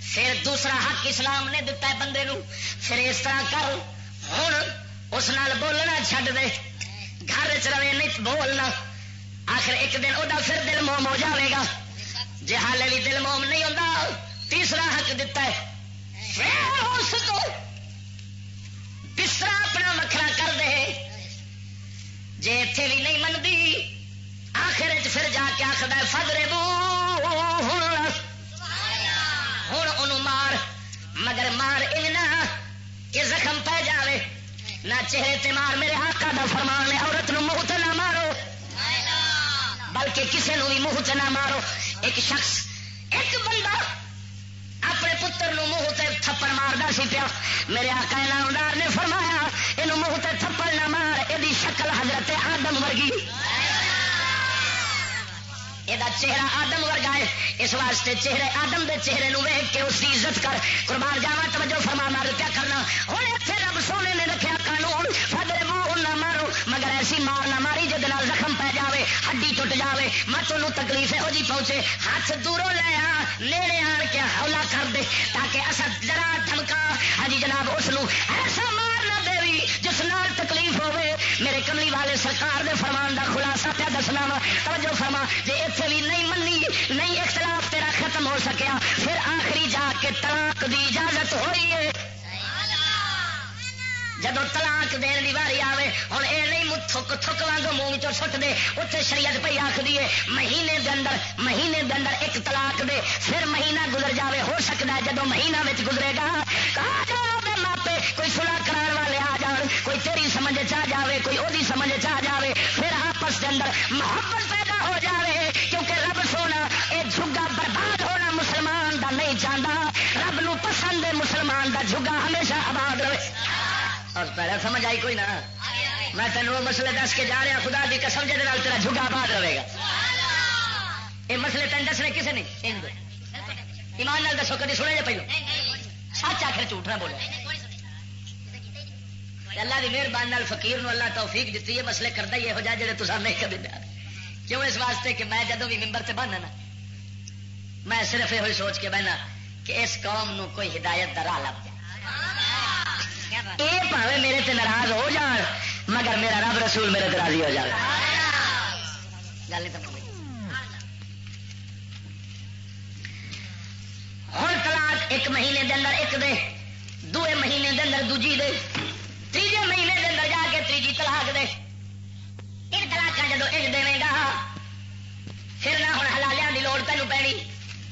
پھر دوسرا حق اسلام نے دتا ہے بندے نو پھر اس طرح کر ہن اس نال بولنا چھڈ دے گھر چ رہے نہیں بولنا آخر ایک دن وہ پھر دل موم ہو جاوے گا جے حالے بھی دل موم نہیں ہوتا تیسرا حق دتا ہے پھر اس کو بستر اپنا وکھرا کر دے جے اتنے بھی نہیں منتی آخر پھر جا کے آخر فدرے بو ہوں مار مگر مار اننا کہ زخم پہ جاوے نہ چہرے تے مار میرے آقا دا فرمان ہے عورت نو منہ تے نہ مارو بلکہ کسی نو بھی منہ تے نہ مارو ایک شخص ایک بندہ اپنے پتر نو منہ تے تھپڑ ماردا سی پیا میرے آقا نامدار نے فرمایا اینو منہ تے تھپڑ نہ مار ایدی شکل حضرت آدم ورگی یہ چہرہ آدم ورگا ہے اس واسطے چہرے آدم دے چہرے نو ویکھ کے اس کی عزت کر قربان جاوا توجہ فرما مار کیا کرنا ہوں اتنے رب سونے نے رکھا قانون فدرے منہ نہ مارو مگر ایسی مار نہ ماری جہد زخم پی جاوے ہڈی ٹوٹ جاوے مت انہوں تکلیف یہو جی پہنچے ہاتھ دوروں لے آ نیڑے آن کے ہولا کر دے تاکہ اصا ڈرا دھمکا ہاں جی جناب اس ایسا مار نہ دے جس نال تکلیف ہوے میرے کملی والے سرکار دے فرمان دا خلاصہ پیا دسنا وا توجہ فرما جے اتنے بھی نہیں منی نہیں اختلاف تیرا ختم ہو سکیا پھر آخری جا کے طلاق دی اجازت ہوئی ہے جب طلاق دین دی واری آوے ہوں یہ نہیں تھک تھک وانگو منہ چ سٹ دے اتنے شریعت پہ آخری ہے مہینے دے اندر ایک طلاق دے پھر مہینہ گزر جاوے ہو سکتا ہے جدو مہینہ گزرے گا ماپے کوئی صلح کران والے آ جان کوئی تیری سمجھ چ جاوے کوئی وہی سمجھ چ جاوے پھر آپس کے اندر محبت پیدا ہو جاوے کیونکہ رب سونا یہ جھگا برباد ہونا مسلمان دا نہیں چاہتا رب نو پسند ہے مسلمان دا جھگا ہمیشہ آباد رہے اور پہلے سمجھ آئی کوئی نہ میں تینوں وہ مسئلے دس کے جا رہا خدا دی قسم جے نال تیرا جھگا آباد رہے گا یہ مسئلے تین دسنے کسے نہیں ایمان ایمان نال دسو کدی سنے جے پہلو سچ آخر جھوٹ نہ بولو اللہ کی مہربانی فقیر نو اللہ توفیق دیتی ہے مسئلے کرتا ہی یہو جہ جڑے تصا نہیں کبھی کیوں اس واسطے کہ میں جدو بھی ممبر سے بہنا نا میں صرف یہ سوچ کے بہنا کہ اس قوم نو کوئی ہدایت دا راہ لب جائے یہ پاوے میرے تے ناراض ہو جان مگر میرا رب رسول میرے تے راضی ہو جائے گل نہیں تو ہوں طلاق ایک مہینے دے اندر ایک دے دوے مہینے دے اندر دوجی دے تیجے مہینے دے اندر جا کے تیجی طلاق دے ان طلاق جدو انج دے گا پھر نہ ہوں حلالیاں دی لوڑ تینوں پینی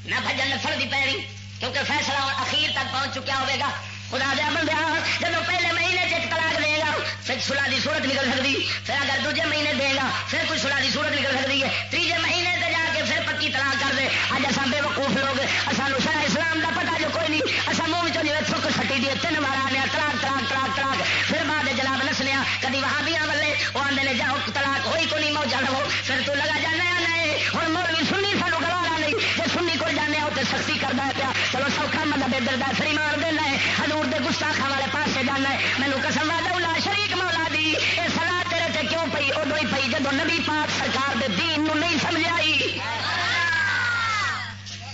نہ بھجن نسل دی پینی کیونکہ فیصلہ اخیر تک پہنچ چکیا ہوئے گا خدا دیا بندہ جب پہلے مہینے ایک طلاق دے گا پھر صلح دی صورت نکل سکتی پھر اگر دوجے مہینے دے گا پھر کوئی صلح دی صورت نکل سکتی ہے تیجے مہینے تے جا کے پھر پکی طلاق کر دے اج اصا بے وقوف لوگ سانو شرع اسلام دا پتہ جو کوئی نہیں اصا منہ چوں جی تھک سٹی دی 3 بار آنے طلاق طلاق طلاق طلاق پھر بعد جناب نسنے کدی وہابیاں والے وہ آدھے نے جاؤ طلاق ہوئی کو نہیں موجہ لو پھر تو لگا جانا نہیں ہوں مولوی سنی سانو گوارا نہیں جی سنی کو جانے تو سختی کرتا ہے پیا چلو سوکھا مطلب ادھر دا فری مار دینا ہے حضور دے گستاخاں والے پاسے جانا ہے مینو قسم لا شریک مولا دی یہ سلاح تیرے تے کیوں پئی ادو ہی پئی جدو نبی پاک سرکار دے دین نو نہیں سمجھائی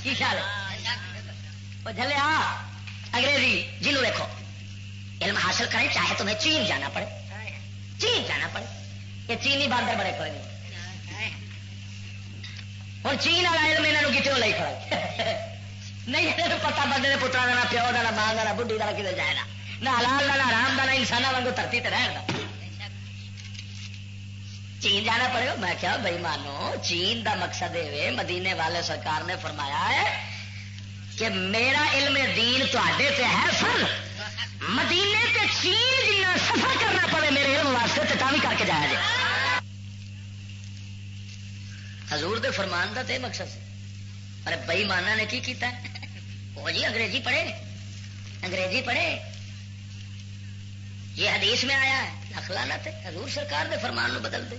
کی خیال ہے جلیا انگریزی جنوں دیکھو علم حاصل کریں چاہے تمہیں چین جانا پڑے چین جانا پڑے یہ چینی باندر بڑے کوئی نہیں ہوں چین والا علم یہاں کتوں لے کھڑا نہیں پتا بندے نے پترا نہ پیو کا نہ ماں کا نہ بڈی کا کتنے جائے گا نہ حلال کا نہ آرام کا نہ انسانوں وانگو دھرتی تے رہن دا چین جانا پڑے گا میں کیا بھائی مانو چین دا مقصد ہے مدینے والے سرکار نے فرمایا ہے کہ میرا علم دین تے ہے فرض مدینے تے چین جنا سفر کرنا پڑے میرے علم واسطے تو بھی کر کے جایا جائے حضور دے فرمان دا تے مقصد سے ارے بئی مانا نے کی کیتا ہے وہ جی انگریزی پڑھے انگریزی پڑھے یہ حدیث میں آیا ہے اخلانت ہے حضور سرکار دے فرمان نو بدل دے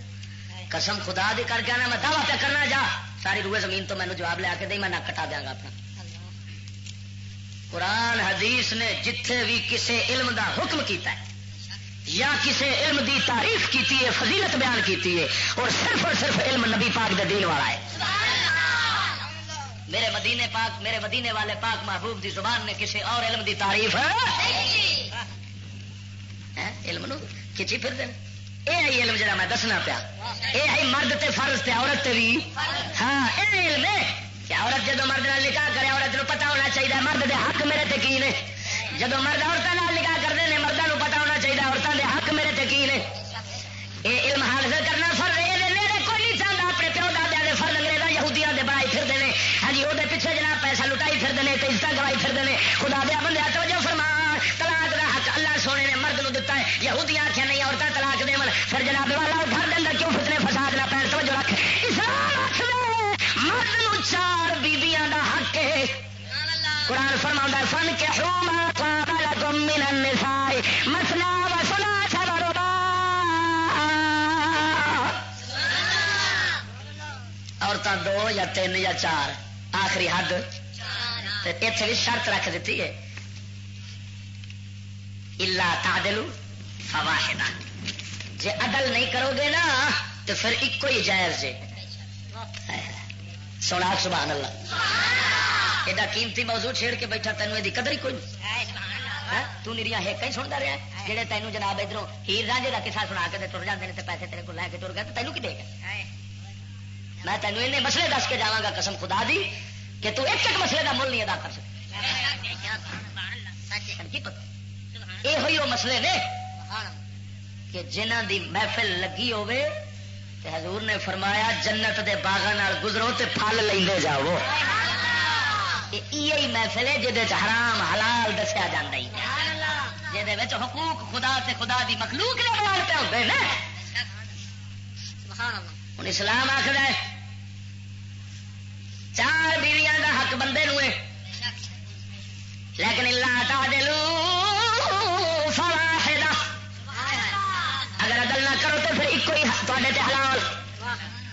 قسم خدا دی کر کے نا میں دعویٰ پہ کرنا جا ساری روئے زمین تو میں نے جواب لے کے دیں میں نہ کٹا دیا گا اپنا قرآن حدیث نے جتھے بھی کسے علم دا حکم کیتا ہے یا کسے علم دی تعریف کیتی ہے فضیلت بیان کیتی ہے اور صرف علم نبی پاک دے دین والا ہے میرے مدینے والے پاک محبوب دی زبان نے کسی اور علم دی تعریف علم نو کھچی پھر دین یہ علم جڑا میں دسنا پیا یہ مرد تے فرض تے عورت تے بھی ہاں یہ علم ہے کہ عورت جدو مرد نال نکاح کرے عورت نو پتا ہونا چاہیے مرد دے حق میرے تے کی نے جدو مرد عورتوں نال نکاح کرتے ہیں مردوں کو پتا ہونا چاہیے عورتوں دے حق میرے تے کی نے یہ علم حاصل کرنا فرض ہے میرے کوئی نہیں چاہتا اپنے پیو دادیا دے فرض انگریزاں یہودیاں دے بنائی پھرتے ہیں ہاں جی وہ پیچھے جناب پیسہ لٹائی پھرتے ہیں عزت گوائی پھرتے ہیں خدا دیا بندے توجہ فرما طلاق دا حق اللہ سونے نے مرد نو دتا ہے یہودیاں آخیا نہیں عورتیں طلاق دے پھر جناب والا گھر کے اندر کیوں فتنے فساد نہ پین توجہ رکھ اسلام مرد نو 4 بیبیاں دا حق ہے قرآن فرماؤں فن کے حوما قابلکم من النساء مثنا و ثلاث و رباع عورتاں 2 یا 3 یا 4 آخری حد اتنے بھی شرط رکھ دیتی ہے الا تعدلوا فواحدہ جے عدل نہیں کرو گے نا تو پھر ایک ہی جائز ہے سنا سبحان اللہ ایڈا قیمتی موضوع چھیڑ کے بیٹھا تینوں یہ قدر ہی کوئی نہیں تو نیریاں ہے کہیں سنتا رہا ہے جہے تینوں جناب ادھر ہیر رانجے کا قصہ سنا کے تر جاتے ہیں پیسے تیرے کو لے کے تر گئے تو تینوں کی دے گا میں تینوں انہیں مسئلے دس کے جاواں گا قسم خدا دی کہ تو ایک مسئلے کا مل نہیں ادا کر سکتا یہ ہوئی وہ مسئلے نے کہ جنہ دی محفل لگی ہوئے تے حضور نے فرمایا جنت دے باغاں نال گزرو تے پھل لیندے جاؤ یہی محفل ہے جہد حرام حلال دسیا جاتا ہی جہد حقوق خدا تے خدا دی مخلوق نے بیان پہ ہوتے ہیں ہوں اسلام آخر ہے 4 بیویاں دا حق بندے نو ہے لیکن اللہ تعدلوا فواحدہ اگر عدل نہ کرو تو پھر ایک ہی تے حلال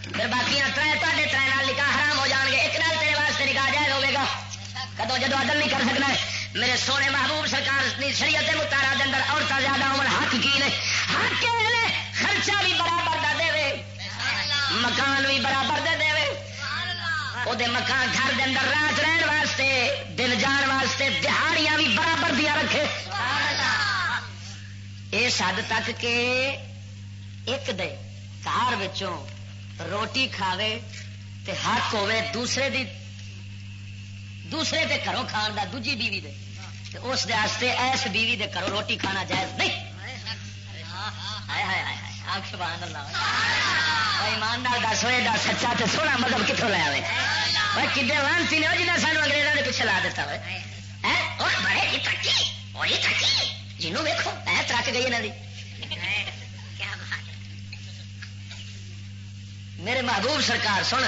پھر باقی 3 نال نکاح حرام ہو جان گے ایک نال تیرے واسطے نکاح جائز ہوے گا کدو جدو عدل نہیں کر سکنا ہے. میرے سونے محبوب سرکار شریعت مطالعہ دے اندر عورتیں زیادہ عمر حق کی نے حق نے خرچہ بھی برابر دا دے مکان بھی برابر دے دے وہ مکان گھر دے اندر رات رہن واسطے دن جان واسطے دہاڑیاں بھی برابر دیا رکھے. اس حد تک کہ ایک دے گھر وچوں روٹی کھاوے تے حق ہوے دوسرے دے گھروں کھان دا دوجی بیوی دے تے اس دے واسطے ایس بیوی دے گھروں روٹی کھانا جائز نہیں. ہائے ہائے ہائے آنکھ سبحان اللہ. ایماندار دس ہوئے دا سچا تے سونا مذہب کتوں لے آئے کدے لانتی نے جنہیں سانو انگریزوں نے پیچھے لا دیتا ہوئے بڑے ہی ترقی اور ہی ترقی جنوں ویکھو اے ترک گئی انہاں دی. میرے محبوب سرکار سن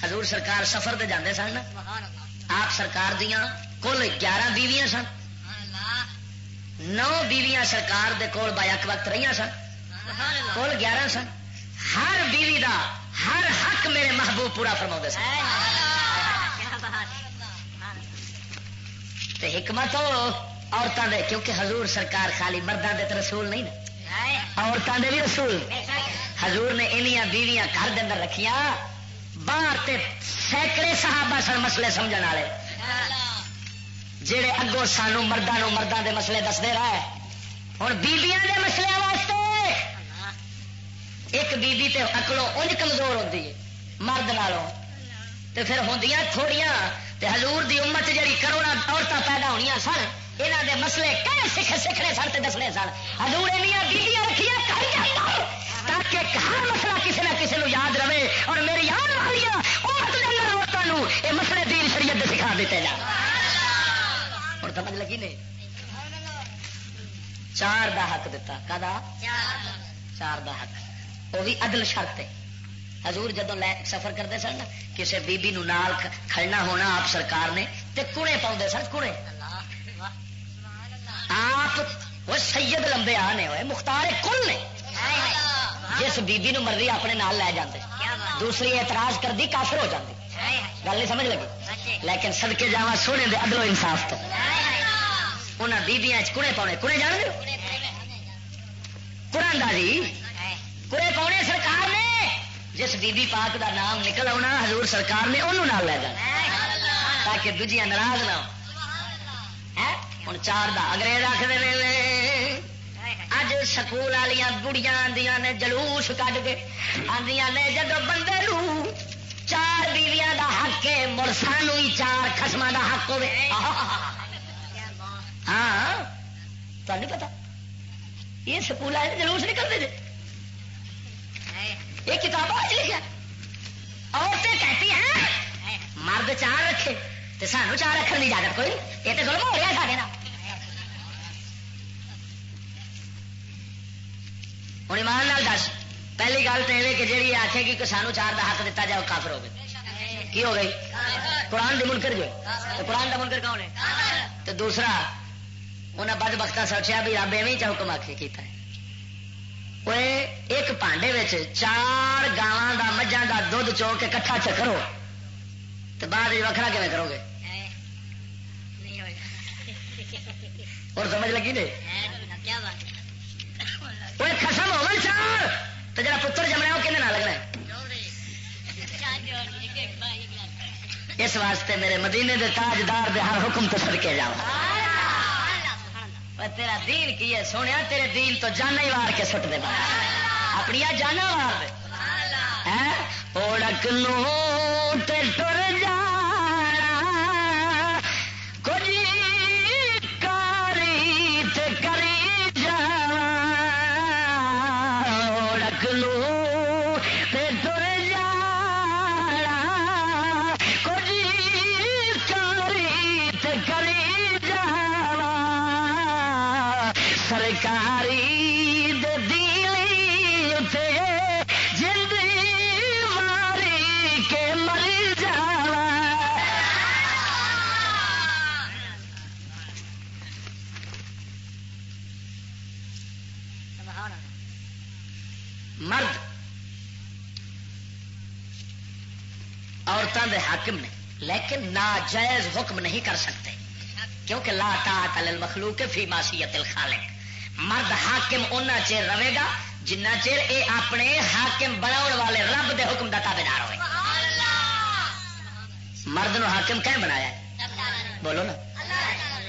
حضور سرکار سفر دے جاندے سن آپ سرکار دیاں کل 11 بیویاں سن 9 بیویاں سرکار دے کول بیک وقت رہیاں سن کل 11 سن. ہر بیوی دا ہر حق میرے محبوب پورا فرما سن. تے حکمت عورتوں دے کیونکہ حضور سرکار خالی مردوں دے رسول نہیں نا عورتوں دے بھی رسول. حضور نے انیاں بیویاں گھر دے اندر رکھیاں باہر تے سینکڑے صحابہ سن مسئلے سمجھن والے جہے اگوں سانو مردوں دے مسئلے دستے رہے. ہوں بیبیاں دے مسئلے واسطے ایک بیبی تے اکلوں انج کمزور ہوتی ہے مرد نالوں تے پھر ہوندیاں تھوڑیاں تے حضور دی امت جڑی کروڑا عورتیں پیدا ہونیاں سن یہاں دے مسئلے کئی سیکھنے سن تے دسنے سن. حضور انیاں بیبیاں رکھیاں تاکہ ہر مسئلہ کسی نہ کسی یاد رہے اور میری آن والی امت دے اندر عورتوں یہ مسئلے دین شریعت دے سکھا دیتے جا. اور سمجھ لگی نہیں 4 دا حق دتا کدا 4 دا حق وہ بھی عدل شرط ہے. حضور جدو سفر کرتے سن نا کسی بیبی نو نال کھڑنا ہونا آپ سرکار نے تے کڑے پاؤں سن کڑے آپ وہ سید لمبے آنے ہوئے مختار کل نے جس بیبی نو مرضی اپنے نال لے جاندے دوسری اعتراض کر دی کافر ہو جاندی گل نہیں سمجھ لگی. لیکن صدقے جاواں سونے دے عدل و انصاف تو انہاں بیبیاں کڑے پاؤنے کڑے جان دے قرآن دا جی کڑے پاؤنے سرکار نے جس بی بی پاک دا نام نکل آنا حضور سرکار نے انہوں نال لے جانا تاکہ دوجیاں ناراض نہ ہوں 4 دا انگریز آخر اج سکول والی بڑیاں آدیاں نے جلوس کٹ کے آدیاں نے جدو بندے نو 4 بیویاں دا حق ہے مڑ سانو ہی 4 خسماں دا حق ہوے. ہاں تو نہیں پتا یہ سکول والے جلوس نکلتے تھے یہ کتاب آج لکھا عورتیں کہتی ہیں مرد 4 رکھے تو سانو 4 رکھنے کی اجازت کوئی یہ تو ظلم ہو رہا سارے نا. ہوں ایمان نال دس پہلی گل تو یہ کہ جی آخے گی کہ سانو 4 دا حق دتا جائے وہ کافر ہو گئے کی ہو گئی قرآن دی منکر جو تو قرآن دا منکر کون ہے. تو دوسرا انہیں بد بختہ سوچیا بھی رب ایویں حکم آخے کیتا ہے وہ ایک پانڈے 4 گاواں دا مجھاں دا دودھ چو کے کٹھا چکرو تو بعد وکھرا کیویں کرو گے اور سمجھ لگی نہیں وہ خسم ہو 4 تو جا پتر جمنا وہ کھنے نہ لگنا ہے. اس واسطے میرے مدینے دے تاجدار دے ہر حکم تو صدقے جاؤ. تیرا دین کی ہے سونے تیرے دین تو جانا ہی وار کے سٹ دے اپنی جانا وار دے اوڑک نو تے ٹر جانا کچھ کاری تے کری جانا اوڑک نو تے ٹر جانا کچھ کاری تے کری جانا سرکاری دلی اتے جلدی ماری کے مر جاوا. مرد عورتوں دے حاکم نے لیکن ناجائز حکم نہیں کر سکتے، کیونکہ لا طاعت للمخلوق فی معصیت الخالق۔ مرد حاکم اُنہ چیر رہے گا جنہ چیر اے اپنے حاکم بناؤ والے رب دے حکم دا تابعدار ہوئے۔ مرد نو حاکم کہیں بنایا ہے؟ بولو نا،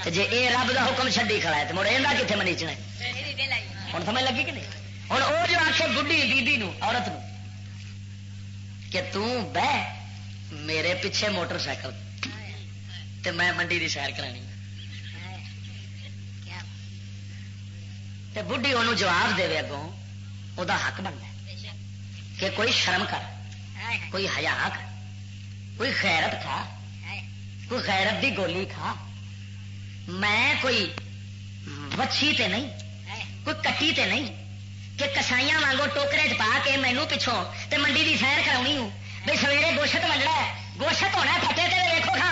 جی اے رب دا حکم چھڈی کھڑا ہے تو مڑ ایندہ کتنے منیچنا ہے؟ ہوں سمجھ لگی کہ نہیں؟ ہوں وہ جو آخے بڈھی بیبی نو عورت نو کہ بہ میرے پیچھے موٹر سائیکل تے میں منڈی دی سیر کرانی، تے بڈھی انہوں جواب دے اگوں وہ حق بنتا ہے کہ کوئی شرم کر، کوئی حیا کر، کوئی غیرت کھا، کوئی غیرت دی گولی کھا، میں کوئی وچھی تے نہیں، کوئی کٹی تے نہیں کہ کسائیاں وانگو ٹوکرے چ پا کے مینوں پچھوں تے منڈی دی سیر کرانی ہوں بھائی سویرے گوشت ونڈنا ہے، گوشت ہونا پھٹے تے ویکھو کھا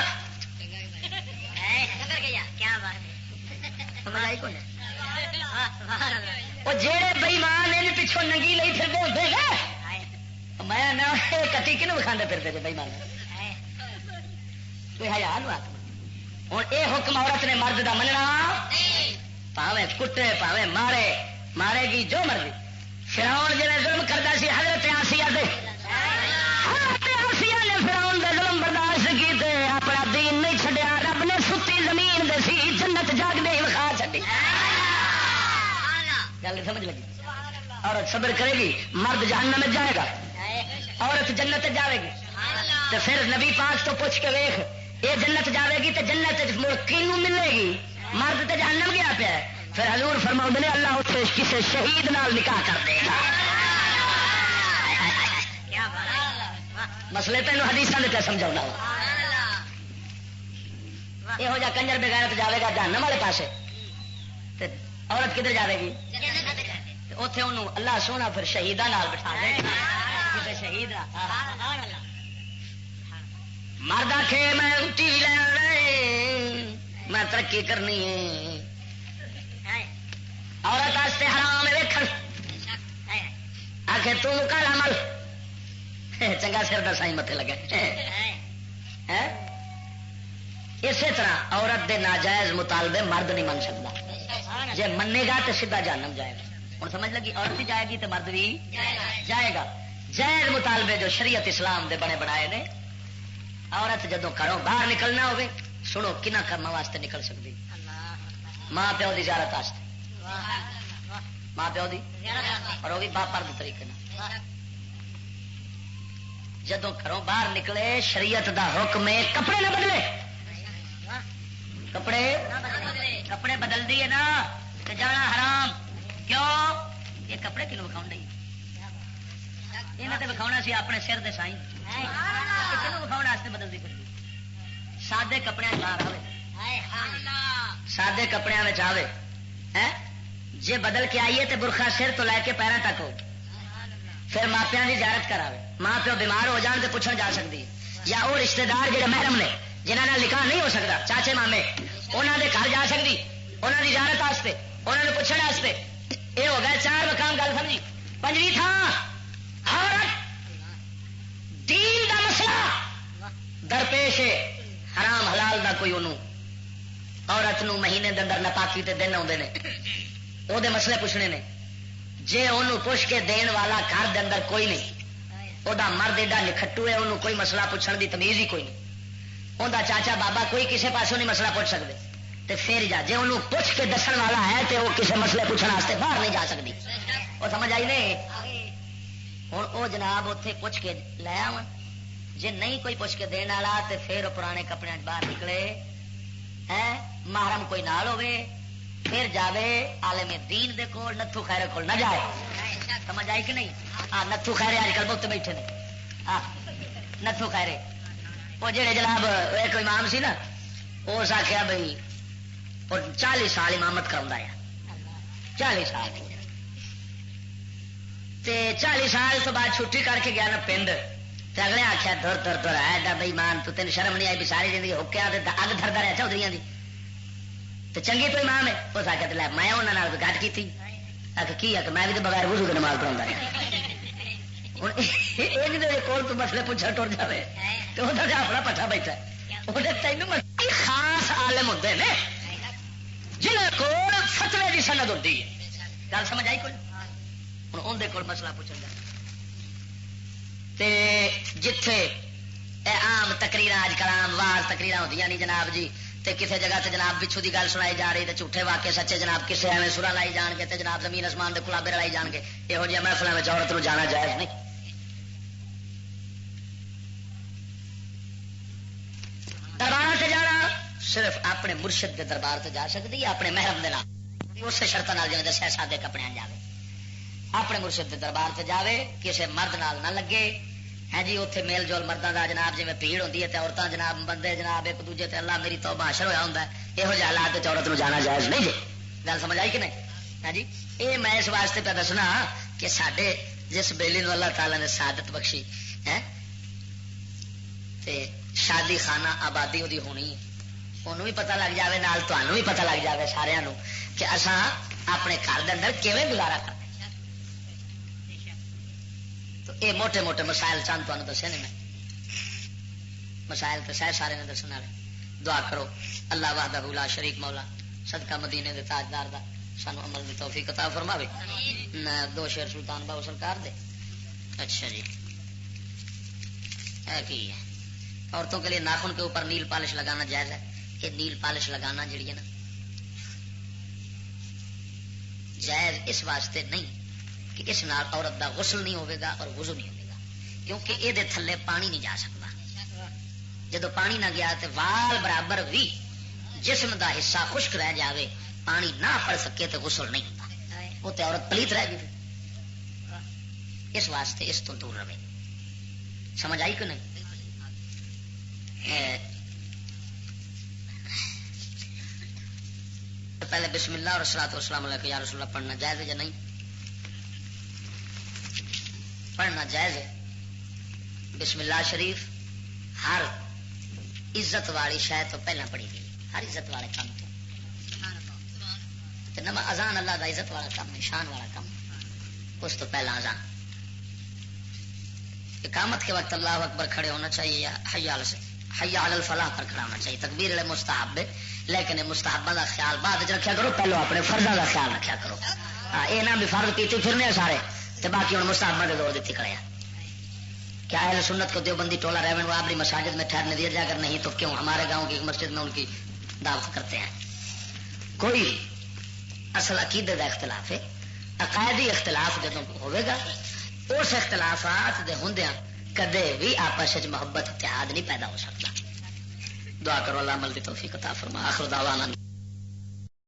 وہ جہے بئیمان ان پچھوں ننگی لئی پھرتے ہوتے نا، میں نہ کٹی کنوں کھانے پھرتے جی بئیمان کوئی حیا نو آخ۔ ہوں یہ حکم عورت نے مرد دا مننا، پاوے کٹے پاوے مارے، مارے گی جو مرضی۔ فرعون جی ظلم کرتا سی حضرت آسیہ دے، حضرت آسیہ نے فرعون دے ظلم برداشت کیتے، اپنا دین نہیں چھڈیا، رب نے ستی زمین دے سی جنت جاگ دے وکھا چھڈی۔ گل سمجھ لگی؟ عورت صبر کرے گی، مرد جہنم میں جائے گا، عورت جنت جاوے گی۔ تو پھر نبی پاک تو پوچھ کے ویخ، یہ جنت جاوے گی تو جنت مڑ کینوں ملے گی؟ مرد تو جہنم گیا پیا ہے۔ پھر حضور فرماؤں نے اللہ اسے کسی شہید نال نکاح کر دے گا۔ مسئلے تینوں حدیثاں دے سمجھاؤں یہو جا کنجر بغیرت جاوے گا جہنم والے پاسے، عورت کدھر جاوے گی؟ اوتھے انہوں اللہ سونا پھر شہیداں نال بٹھا دے گا، شہید مرد آکھے میں ٹی وی لے میں ترقی کرنی ہے، عورت واسطے حرام ہے ویکھن، آکھے تو کر عمل چنگا سر دا سائیں متے لگے۔ اسی طرح عورت دے ناجائز مطالبے مرد نہیں من سکتا، جے منے گا تو سیدھا جہنم جائے گا۔ ہوں سمجھ لگی؟ عورت ہی جائے گی تو مرد بھی جائے گا۔ جائز مطالبے جو شریعت اسلام دے بنے بنائے نے، عورت جدوں گھروں باہر نکلنا ہوگی سنو کنا کرنا واسطے نکل سکتی؟ ماں پیو دی زیارت واسطے، ماں پیو دی، اور وہ بھی باپر کے طریقے جدوں گھروں باہر نکلے شریعت دا حکم ہے کپڑے نہ بدلے، کپڑے بدل دیے نا تو جانا حرام۔ کیوں؟ یہ کپڑے کنوں وکھاؤ نہیں، یہاں تے وکھاؤنا سی اپنے سر دے سائیں، کنوں وکھاؤ واسطے بدلتی پھر سادے کپڑے باہر آئے، سادے کپڑے آئے جے بدل کے آئیے تو برخا سر تو لے کے پیروں تک ہو، پھر ماپیاں کی زیارت کراوے، ماں پیو بیمار ہو جان تو پوچھنا جا سکتی، یا وہ رشتے دار جہاں محرم نے جنہوں نے نکاح نہیں ہو سکتا، چاچے مامے، انہوں نے گھر جا سکتی، انہوں کی زیارت واسطے، انہوں نے پوچھنے واسطے۔ یہ ہو گیا 4 مقام، گل سمجھی؟ 5ویں تھان عورت دین دا مسئلہ درپیش ہے، حرام حلال دا کوئی انہوں عورت نو مہینے دے اندر نپاکی تے دن آتے ہیں، وہ مسئلے پوچھنے نے، جے انہوں پوچھ کے دین والا گھر دے اندر کوئی نہیں، وہ مرد ایڈا نکھٹو ہے، انہوں کوئی مسئلہ پوچھنے دی تمیز ہی کوئی نہیں، انہوں چاچا بابا کوئی کسی پاسوں نہیں مسئلہ پوچھ سکتے، تو پھر جا جے انہوں پوچھ کے دسن والا ہے تو وہ کسی مسئلے پوچھنے واسطے باہر نہیں جا سکتی۔ وہ سمجھ آئی نہیں؟ ہوں وہ جناب اتنے پوچھ کے لے آ، جے نہیں کوئی پوچھ کے دین والا تو پھر پرانے کپڑے باہر نکلے، محرم کوئی نال ہوے، پھر جاوے عالم دین دے کول، نتھو خیرے کول نہ جائے۔ سمجھ آئی کہ نہیں؟ نتھو خیرے اج کل بہت بیٹھے نے، نتھو خیرے وہ جہے جناب ایک امام سی نا، اس آخیا بھائی اور 40 سال امامت کرا ہے، 40 سال، 40 سال تو بعد چھٹی کر کے گیا نا پنڈ، اگلے آخیا دور دور دور ایڈا بئی مان تو تین شرم نہیں آئی بھی ساری زندگی ہوکیا اگ دھرتا رہا چودھری کی تو چنگی تو امام ہے، اس آخیا تو لے میں انہوں گٹ کی تھی کی ہے کہ میں بھی تو بغیر وضو کے نماز پڑھا ہوں یہ کول تو مسئلے پوچھا ٹر جائے تو اپنا پٹھا بیٹھا تینوں خاص عالم ہوتے ہیں جنہوں کو فتوے کی سند ہوتی ہے. گل سمجھ آئی کوئی؟ ہوں اندر کول مسئلہ پوچھن گا جتھے عام تقریر اج کل عام واز تقریر ہوتی نہیں جناب جی تے کسی جگہ تے جناب پچھو دی گل سنائی جا رہی تے جھوٹے واقعے سچے جناب کسے ایویں سرا لائی جان گے تے جناب زمین آسمان دے کلابے لڑائی جان گے. یہو جہاں محفلوں میں عورت نو جانا جائز نہیں. دربار سے جانا صرف اپنے مرشد کے دربار سے جا سکتی ہے اپنے محرم دے نال اس شرط نال جے دسیا سادے کپڑے جاوے اپنے مرشد کے دربار سے جاوے کسی مرد نال نہ لگے. ہے جی اتنے میل جول مردوں کا جناب جی بھیڑ ہوتی ہے تو عورتیں جناب بندے جناب ایک دوجے تے اللہ میری توبہ حشر ہویا ہوں یہو جہ حالات عورت نو جانا جائز نہیں جی. گل سمجھ آئی کہ نہیں؟ ہاں جی یہ میں اس واسطے پہ دسنا کہ سڈے جس بیلی نو اللہ تعالیٰ نے سعادت بخشی ہے شادی خانہ آبادی وہی ہونی انہوں بھی پتہ لگ جاوے نال تمہوں بھی پتہ لگ جاوے سارے نو کہ اساں اپنے گھر دے اندر کیویں گزارا کرتے. تو یہ موٹے موٹے مسائل چند تمہیں دسے نے میں مسائل تو سہ سارے نے دسنے والے. دعا کرو اللہ وحدہ لا شریک مولا صدقہ مدینے دے تاجدار دا سانو عمل دی توفیق عطا فرماوے. دو شعر سلطان باہو سرکار دے. اچھا جی اے کی ہے عورتوں کے لیے ناخن کے اوپر نیل پالش لگانا جائز ہے. یہ نیل پالش لگانا جڑی ہے نا جائز اس واسطے نہیں کہ اس نال عورت دا غسل نہیں ہوئے گا اور وضو نہیں ہوئے گا کیونکہ یہ دے تھلے پانی نہیں جا سکتا. جدو پانی نہ گیا تو وال برابر بھی جسم دا حصہ خشک رہ جاوے پانی نہ پڑ سکے تو غسل نہیں ہوتا وہ تو عورت پلیت رہ گئی. اس واسطے اس تو دور رہے. سمجھ آئی کہ نہیں؟ پہلے بسم اللہ اور الصلوۃ والسلام علیہ یا رسول اللہ پڑھنا جائز ہے یا نہیں؟ پڑھنا جائز ہے. بسم اللہ شریف ہر عزت والی شاید تو پہلا پڑھی گئی ہر عزت والے کام تو نما اذان اللہ دا عزت والا کام ہے شان والا کام. اس تو پہلا اذان اقامت کے وقت اللہ اکبر کھڑے ہونا چاہیے یا حی علی الفلاح پر کھڑا ہونا چاہیے. تکبیر علیہ مستحب ہے لیکن مستحبہ کا خیال بعد رکھا کرو پہلو اپنے فرضوں کا خیال رکھا کرو. یہ نہ بھی فرض کیتے پھرنے سارے تو باقی ہوں مستحبہ کے دور دیتی کھڑے. کیا اہل سنت کو دیوبندی ٹولہ رہن وہ اپنی مساجد میں ٹھہرنے دیا جائے اگر نہیں تو کیوں ہمارے گاؤں کی مسجد میں ان کی دعوت کرتے ہیں. کوئی اصل عقیدے کا اختلاف ہے عقائدی اختلاف جب ہوئے گا اس اختلافات دے ہوندیاں کدے بھی آپس محبت اتحاد نہیں پیدا ہو سکتا. دعا کرو اللہ عمل کی توفیق عطا فرما. آخر دعوانا